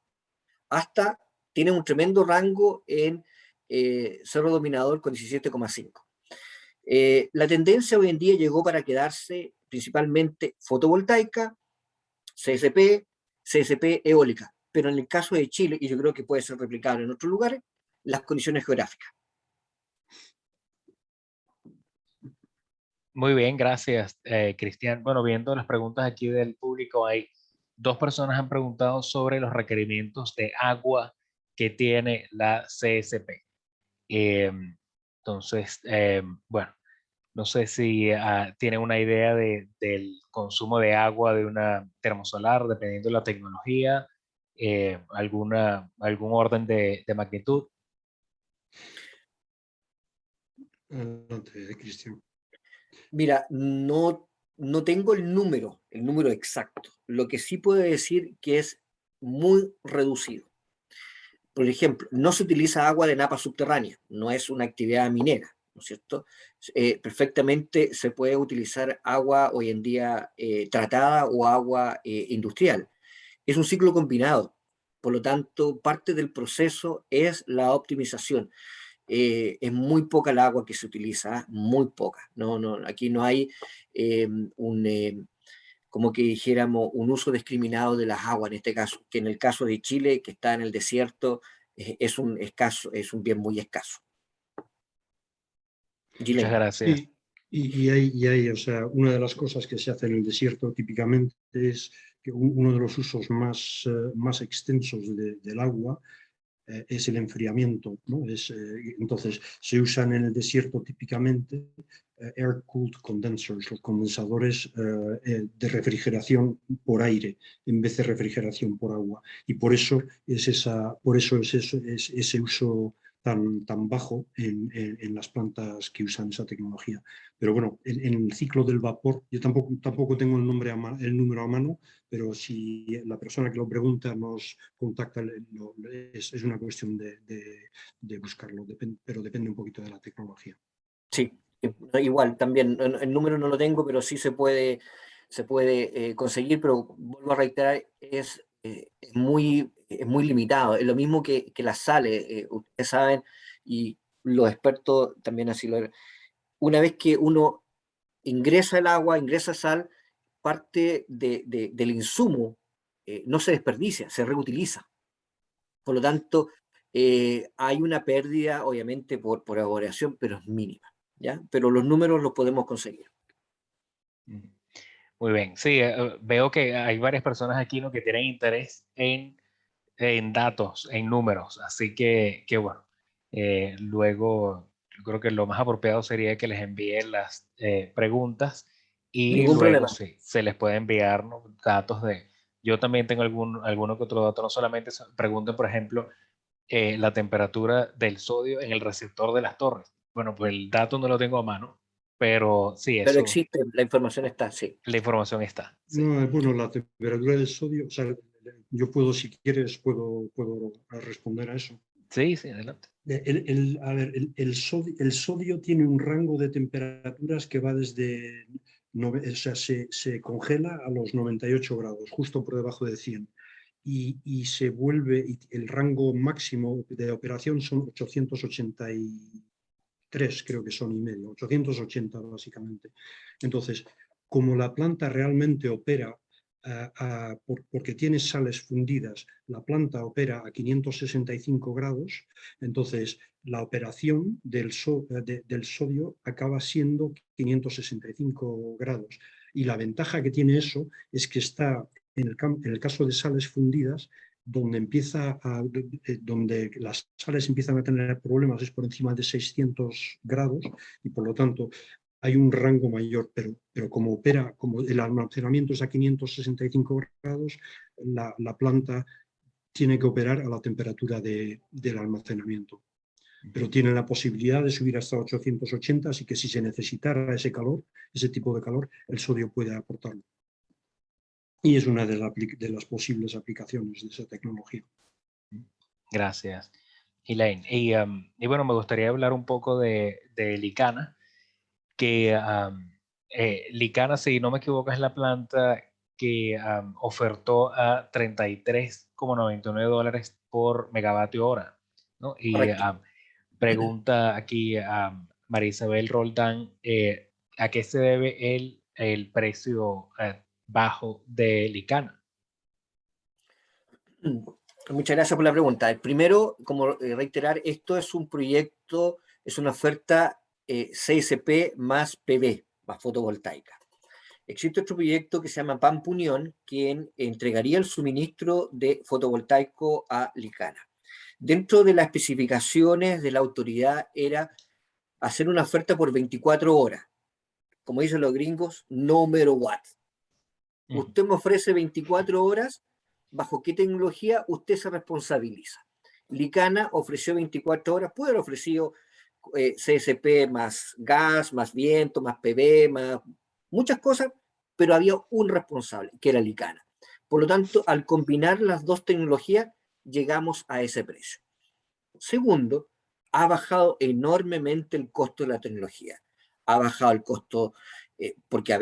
Hasta tienen un tremendo rango en Cerro Dominador con 17,5. La tendencia hoy en día llegó para quedarse principalmente fotovoltaica, CSP, CSP eólica, pero en el caso de Chile, y yo creo que puede ser replicable en otros lugares, las condiciones geográficas. Muy bien, gracias, Cristian. Bueno, viendo las preguntas aquí del público, hay 2 personas han preguntado sobre los requerimientos de agua que tiene la CSP. Entonces, bueno, no sé si tienen una idea del consumo de agua de una termosolar, dependiendo de la tecnología, algún orden de magnitud. Adelante, Cristian. Mira, no tengo el número exacto. Lo que sí puedo decir que es muy reducido. Por ejemplo, no se utiliza agua de napa subterránea, no es una actividad minera, ¿no es cierto? Perfectamente se puede utilizar agua hoy en día tratada o agua industrial. Es un ciclo combinado, por lo tanto, parte del proceso es la optimización. Es muy poca el agua que se utiliza, muy poca. Aquí no hay como que dijéramos, un uso discriminado de las aguas, en este caso, que en el caso de Chile, que está en el desierto, es un bien muy escaso. Muchas Ghislaine. gracias. O sea, una de las cosas que se hace en el desierto típicamente es que uno de los usos más extensos del agua es el enfriamiento, ¿no? Entonces, se usan en el desierto típicamente air-cooled condensers, los condensadores de refrigeración por aire en vez de refrigeración por agua. Y por eso es ese uso tan bajo en las plantas que usan esa tecnología. Pero bueno, en el ciclo del vapor, yo tampoco tengo el número a mano, pero si la persona que lo pregunta nos contacta, es una cuestión de buscarlo, pero depende un poquito de la tecnología. Sí, igual también, el número no lo tengo, pero sí se puede conseguir, pero vuelvo a reiterar, es muy limitado. Es lo mismo que las sales, ustedes saben, y los expertos también así lo ven. Una vez que uno ingresa el agua, ingresa sal, parte del insumo no se desperdicia, se reutiliza. Por lo tanto, hay una pérdida, obviamente, por evaporación, pero es mínima, ¿ya? Pero los números los podemos conseguir. Muy bien, sí, veo que hay varias personas aquí, ¿no?, que tienen interés en datos, en números, así que bueno, luego yo creo que lo más apropiado sería que les envíen las preguntas y Ningún luego problema. sí, se les puede enviar, ¿no?, datos de... Yo también tengo alguno que otro dato, no solamente pregunten, por ejemplo, la temperatura del sodio en el receptor de las torres. Bueno, pues el dato no lo tengo a mano, pero sí, Pero eso, existe, la información está, sí. la información está. Sí, No, bueno, la temperatura del sodio, o sea, yo puedo, si quieres, puedo responder a eso. sí, sí, adelante. A ver, el sodio tiene un rango de temperaturas que va desde, o sea, se congela a los 98 grados, justo por debajo de 100. Y se vuelve, y el rango máximo de operación son 883, creo que son y medio, 880 básicamente. Entonces, como la planta realmente opera porque tiene sales fundidas, la planta opera a 565 grados, entonces la operación del sodio acaba siendo 565 grados. Y la ventaja que tiene eso es que está, en el caso de sales fundidas, donde las sales empiezan a tener problemas es por encima de 600 grados y por lo tanto hay un rango mayor, pero como el almacenamiento es a 565 grados, la planta tiene que operar a la temperatura del almacenamiento. Pero tiene la posibilidad de subir hasta 880, así que si se necesitara ese calor, ese tipo de calor, el sodio puede aportarlo. Y es una de las posibles aplicaciones de esa tecnología. Gracias, Elaine. Y bueno, me gustaría hablar un poco de Licana, que Licana, si no me equivoco, es la planta que ofertó a $33,99 por megavatio hora, ¿no? Y Correcto. pregunta aquí a María Isabel Roldán, ¿a qué se debe el precio bajo de Licana? Muchas gracias por la pregunta. El primero, como reiterar, esto es un proyecto, es una oferta CSP más PV, más fotovoltaica. Existe otro proyecto que se llama Pampunión, quien entregaría el suministro de fotovoltaico a Licana. Dentro de las especificaciones de la autoridad era hacer una oferta por 24 horas. Como dicen los gringos, no matter what. Usted me ofrece 24 horas, ¿bajo qué tecnología usted se responsabiliza? Licana ofreció 24 horas, puede haber ofrecido CSP más gas, más viento, más PV, más muchas cosas, pero había un responsable, que era Licana. Por lo tanto, al combinar las dos tecnologías, llegamos a ese precio. Segundo, ha bajado enormemente el costo de la tecnología. Ha bajado el costo, porque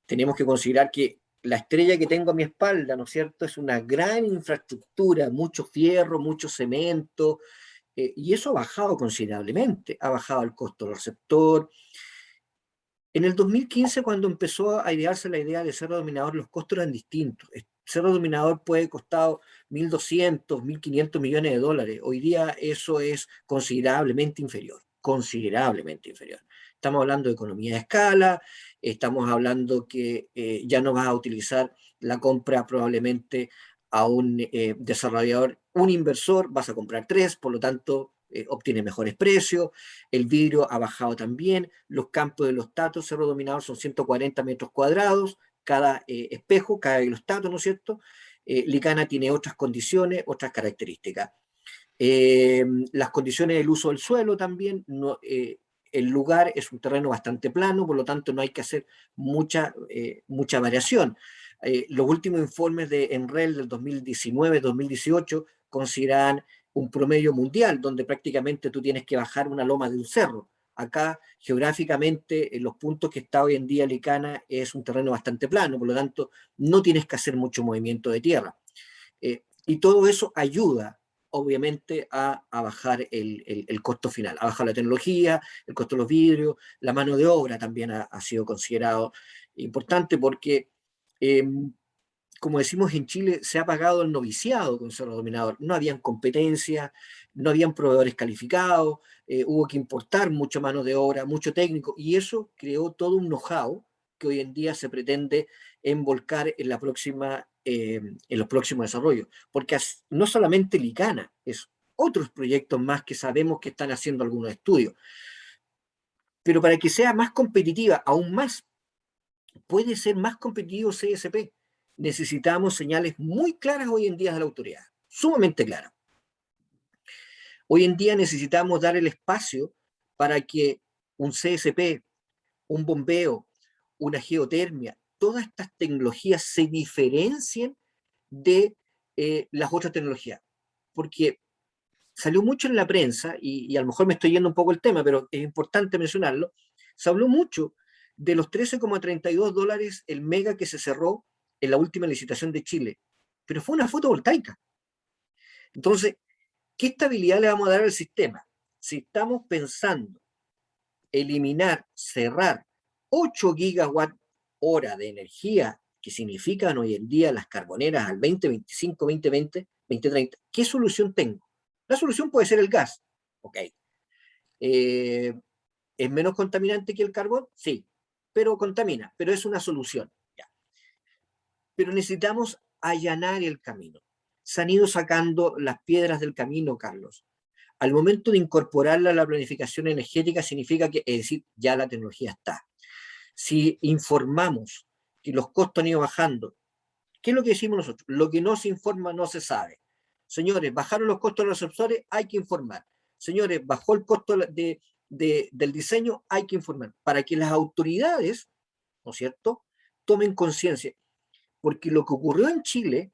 tenemos que considerar que la estrella que tengo a mi espalda, ¿no es cierto?, es una gran infraestructura, mucho fierro, mucho cemento, y eso ha bajado considerablemente. Ha bajado el costo del receptor. En el 2015, cuando empezó a idearse la idea de Cerro Dominador, los costos eran distintos. Cerro Dominador puede costar 1.200, 1.500 millones de dólares. Hoy día eso es considerablemente inferior, considerablemente inferior. Estamos hablando de economía de escala, estamos hablando que ya no vas a utilizar la compra probablemente a un desarrollador, un inversor, vas a comprar 3, por lo tanto obtiene mejores precios, el vidrio ha bajado también, los campos de los tatos, Cerro Dominador son 140 metros cuadrados, cada espejo, cada elostato, ¿no es cierto? Licana tiene otras condiciones, otras características. Las condiciones del uso del suelo también, el lugar es un terreno bastante plano, por lo tanto no hay que hacer mucha variación. Los últimos informes de Enrel del 2019-2018 consideran un promedio mundial, donde prácticamente tú tienes que bajar una loma de un cerro. Acá, geográficamente, en los puntos que está hoy en día Licana es un terreno bastante plano, por lo tanto, no tienes que hacer mucho movimiento de tierra. Y todo eso ayuda, obviamente, a bajar el costo final, a bajar la tecnología, el costo de los vidrios, la mano de obra también ha sido considerado. Importante porque, como decimos en Chile, se ha pagado el noviciado con Cerro Dominador. No habían competencia, no habían proveedores calificados, hubo que importar mucha mano de obra, mucho técnico, y eso creó todo un know-how que hoy en día se pretende envolcar en los próximos desarrollos. Porque no solamente Licana, es otros proyectos más que sabemos que están haciendo algunos estudios. Pero para que sea más competitiva, aún más, puede ser más competitivo CSP. Necesitamos señales muy claras hoy en día de la autoridad, sumamente claras. Hoy en día necesitamos dar el espacio para que un CSP, un bombeo, una geotermia, todas estas tecnologías se diferencien de las otras tecnologías. Porque salió mucho en la prensa, y a lo mejor me estoy yendo un poco el tema, pero es importante mencionarlo, se habló mucho de los $13,32 el mega que se cerró en la última licitación de Chile, pero fue una fotovoltaica. Entonces, ¿qué estabilidad le vamos a dar al sistema? Si estamos pensando eliminar, cerrar 8 gigawatt hora de energía que significan hoy en día las carboneras al 2025, 2020, 2030, ¿qué solución tengo? La solución puede ser el gas. Ok. ¿Es menos contaminante que el carbón? Sí, pero contamina, pero es una solución. Ya. Pero necesitamos allanar el camino. Se han ido sacando las piedras del camino, Carlos. Al momento de incorporarla a la planificación energética significa que, es decir, ya la tecnología está. Si informamos que los costos han ido bajando, ¿qué es lo que decimos nosotros? Lo que no se informa no se sabe. Señores, bajaron los costos de los receptores, hay que informar. Señores, bajó el costo del diseño, hay que informar. Para que las autoridades, ¿no es cierto?, tomen conciencia. Porque lo que ocurrió en Chile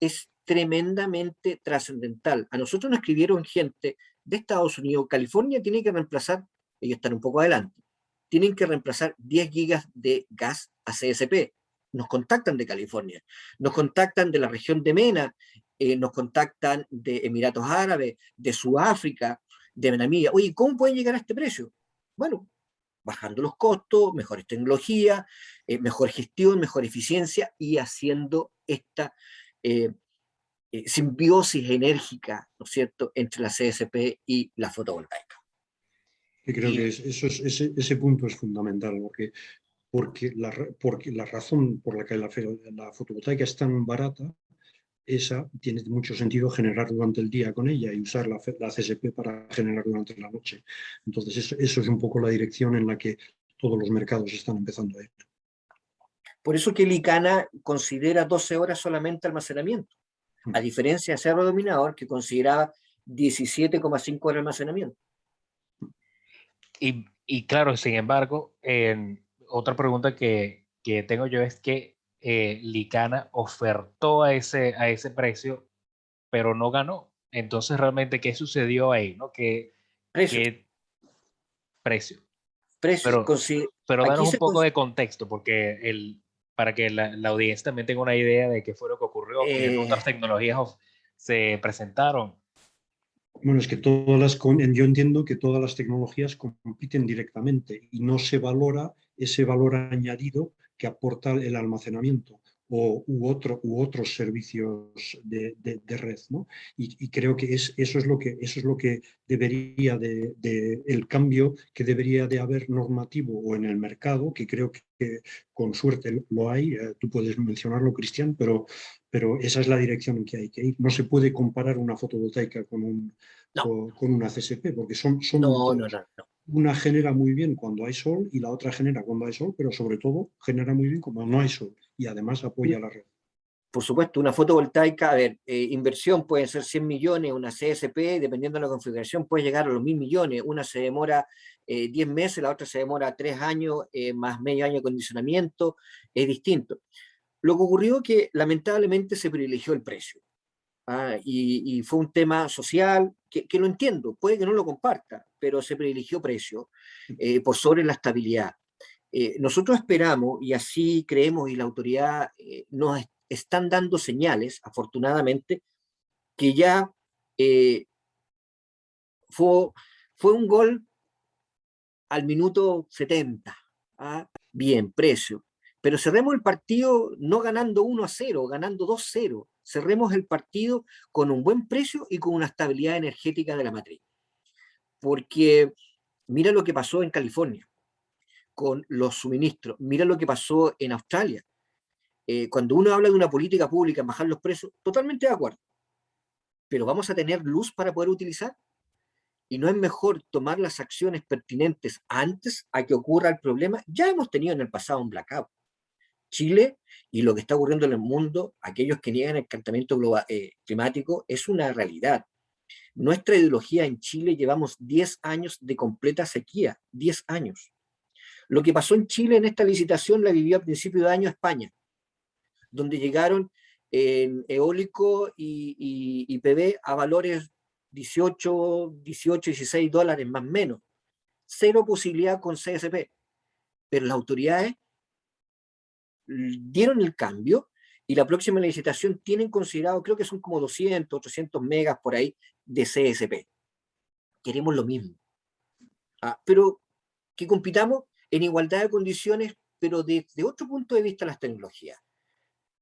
es tremendamente trascendental. A nosotros nos escribieron gente de Estados Unidos. California tiene que reemplazar, ellos están un poco adelante, tienen que reemplazar 10 gigas de gas a CSP. Nos contactan de California, nos contactan de la región de MENA, nos contactan de Emiratos Árabes, de Sudáfrica, de Namibia. Oye, ¿cómo pueden llegar a este precio? Bueno, bajando los costos, mejores tecnologías, mejor gestión, mejor eficiencia y haciendo esta simbiosis enérgica, ¿no es cierto?, entre la CSP y la fotovoltaica. Y creo que ese punto es fundamental, porque la razón por la que la fotovoltaica es tan barata, esa tiene mucho sentido generar durante el día con ella y usar la CSP para generar durante la noche. Entonces, eso es un poco la dirección en la que todos los mercados están empezando a ir. Por eso que Licana considera 12 horas solamente almacenamiento, a diferencia de Cerro Dominador, que consideraba 17,5 horas de almacenamiento. Y claro, sin embargo, otra pregunta que tengo yo es que Licana ofertó a ese precio, pero no ganó. Entonces, realmente, ¿qué sucedió ahí? ¿No? Precio. ¿Qué precio? Precio. Pero Aquí danos un poco de contexto, porque para que la audiencia también tenga una idea de qué fue lo que ocurrió, qué otras tecnologías se presentaron. Bueno, es que yo entiendo que todas las tecnologías compiten directamente y no se valora ese valor añadido que aporta el almacenamiento u otros servicios de red, ¿no? Y creo que eso es lo que debería el cambio que debería de haber normativo o en el mercado, que creo que con suerte lo hay, tú puedes mencionarlo, Cristian, pero esa es la dirección en que hay que ir. No se puede comparar una fotovoltaica con una CSP, porque son no. Una genera muy bien cuando hay sol y la otra genera cuando hay sol, pero sobre todo genera muy bien cuando no hay sol y además apoya la red. Por supuesto, una fotovoltaica, a ver, inversión puede ser 100 millones, una CSP, dependiendo de la configuración, puede llegar a los 1.000 millones. Una se demora 10 meses, la otra se demora 3 años, más medio año de acondicionamiento, es distinto. Lo que ocurrió es que lamentablemente se privilegió el precio. Y fue un tema social que lo entiendo, puede que no lo comparta, pero se privilegió precio por sobre la estabilidad. Nosotros esperamos, y así creemos, y la autoridad nos están dando señales, afortunadamente, que ya fue un gol al minuto 70, Bien, precio. Pero cerremos el partido no ganando 1-0, ganando 2-0. Cerremos el partido con un buen precio y con una estabilidad energética de la matriz. Porque mira lo que pasó en California con los suministros, mira lo que pasó en Australia. Cuando uno habla de una política pública en bajar los precios, totalmente de acuerdo. Pero ¿vamos a tener luz para poder utilizar? ¿Y no es mejor tomar las acciones pertinentes antes a que ocurra el problema? Ya hemos tenido en el pasado un blackout. Chile y lo que está ocurriendo en el mundo, aquellos que niegan el calentamiento climático, es una realidad. Nuestra ideología en Chile llevamos 10 años de completa sequía, 10 años. Lo que pasó en Chile en esta licitación la vivió a principio de año España, donde llegaron en eólico y PV a valores 18, 16 dólares más o menos. Cero posibilidad con CSP. Pero las autoridades dieron el cambio y la próxima licitación tienen considerado, creo que son como 200, 800 megas por ahí de CSP. Queremos lo mismo. Pero que compitamos en igualdad de condiciones, pero desde otro punto de vista las tecnologías.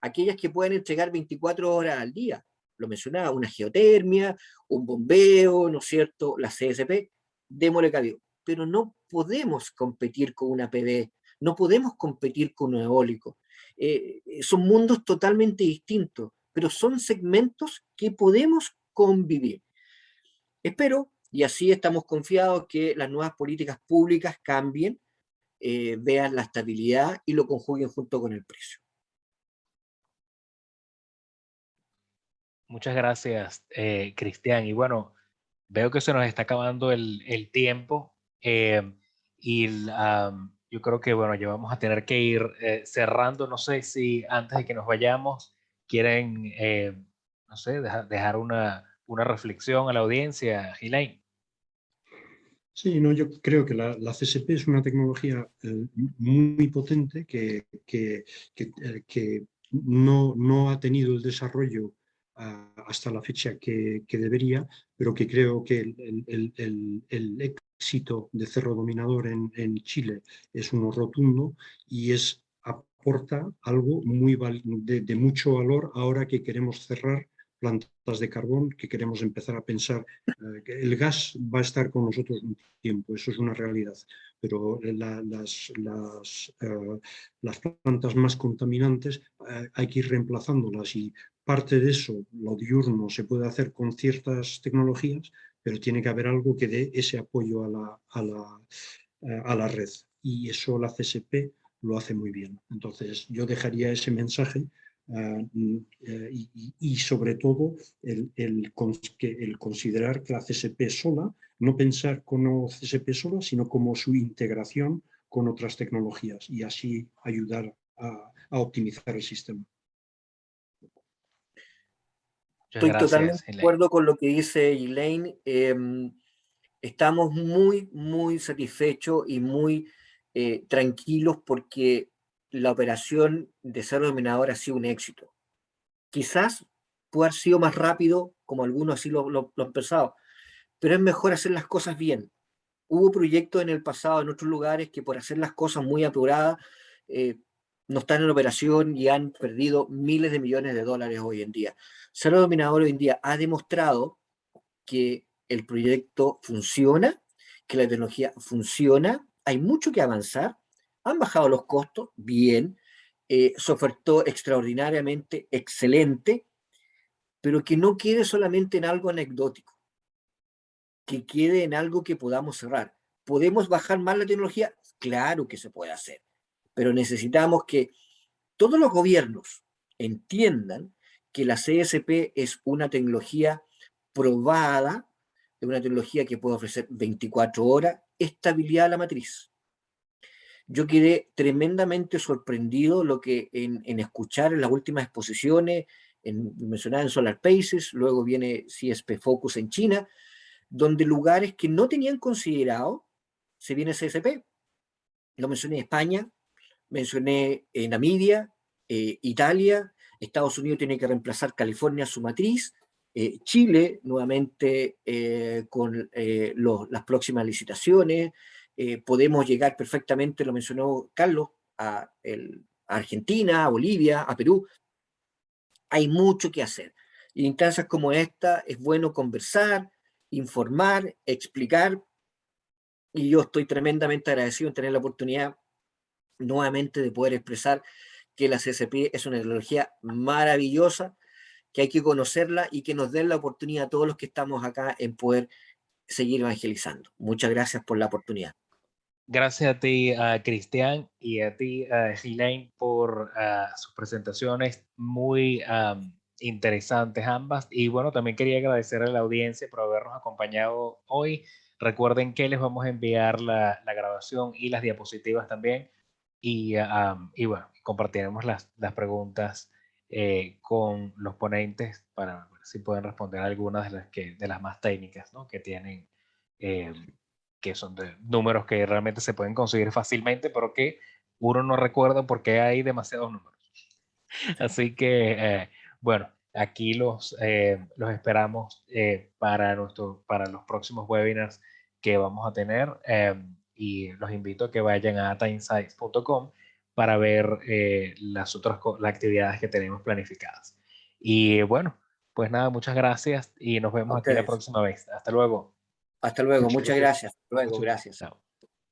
Aquellas que pueden entregar 24 horas al día. Lo mencionaba, una geotermia, un bombeo, ¿no es cierto? La CSP, démosle cabida. Pero no podemos competir con una PV, no podemos competir con un eólico. Son mundos totalmente distintos, pero son segmentos que podemos convivir. Espero, y así estamos confiados, que las nuevas políticas públicas cambien, vean la estabilidad y lo conjuguen junto con el precio. Muchas gracias, Cristian. Y bueno, veo que se nos está acabando el tiempo yo creo que, bueno, ya vamos a tener que ir cerrando. No sé si antes de que nos vayamos quieren, no sé, dejar una reflexión a la audiencia, Gilain. Sí, no, yo creo que la CSP es una tecnología muy potente que no ha tenido el desarrollo hasta la fecha que debería, pero que creo que el éxito de Cerro Dominador en Chile es uno rotundo y aporta algo de mucho valor ahora que queremos cerrar plantas de carbón, que queremos empezar a pensar que el gas va a estar con nosotros un tiempo, eso es una realidad, pero las plantas más contaminantes hay que ir reemplazándolas y parte de eso, lo diurno, se puede hacer con ciertas tecnologías, pero tiene que haber algo que dé ese apoyo a la red y eso la CSP lo hace muy bien. Entonces yo dejaría ese mensaje y sobre todo el considerar que la CSP sola, no pensar como CSP sola, sino como su integración con otras tecnologías y así ayudar a optimizar el sistema. Estoy totalmente de acuerdo con lo que dice Elaine. Estamos muy, muy satisfechos y muy tranquilos porque la operación de Cerro Dominador ha sido un éxito. Quizás puede haber sido más rápido, como algunos así lo han pensado, pero es mejor hacer las cosas bien. Hubo proyectos en el pasado en otros lugares que por hacer las cosas muy apuradas no están en operación y han perdido miles de millones de dólares hoy en día. Cerro Dominador hoy en día ha demostrado que el proyecto funciona, que la tecnología funciona, hay mucho que avanzar, han bajado los costos, bien, se ofertó extraordinariamente excelente, pero que no quede solamente en algo anecdótico, que quede en algo que podamos cerrar. ¿Podemos bajar más la tecnología? Claro que se puede hacer, pero necesitamos que todos los gobiernos entiendan que la CSP es una tecnología probada, es una tecnología que puede ofrecer 24 horas, estabilidad a la matriz. Yo quedé tremendamente sorprendido lo que en escuchar en las últimas exposiciones, mencionaba en Solar Paces, luego viene CSP Focus en China, donde lugares que no tenían considerado se viene CSP. Lo mencioné en España, mencioné en Namibia, Italia, Estados Unidos tiene que reemplazar California su matriz, Chile nuevamente con las próximas licitaciones, podemos llegar perfectamente, lo mencionó Carlos, a Argentina, a Bolivia, a Perú. Hay mucho que hacer. Y en instancias como esta es bueno conversar, informar, explicar, y yo estoy tremendamente agradecido en tener la oportunidad nuevamente de poder expresar que la CSP es una tecnología maravillosa, que hay que conocerla y que nos den la oportunidad a todos los que estamos acá en poder seguir evangelizando. Muchas gracias por la oportunidad. Gracias a ti, Cristian, y a ti, Elaine, por sus presentaciones muy interesantes ambas. Y bueno, también quería agradecer a la audiencia por habernos acompañado hoy. Recuerden que les vamos a enviar la grabación y las diapositivas también. Y bueno, compartiremos las preguntas con los ponentes para ver si pueden responder algunas de las más técnicas, ¿no?, que tienen. Que son de números que realmente se pueden conseguir fácilmente, pero que uno no recuerda porque hay demasiados números. Así que, bueno, aquí los esperamos para los próximos webinars que vamos a tener, y los invito a que vayan a atainsights.com para ver las actividades que tenemos planificadas. Y bueno, pues nada, muchas gracias y nos vemos aquí la próxima vez. Hasta luego. Hasta luego, Muchas muchas gracias. gracias. Hasta luego, gracias. Chao.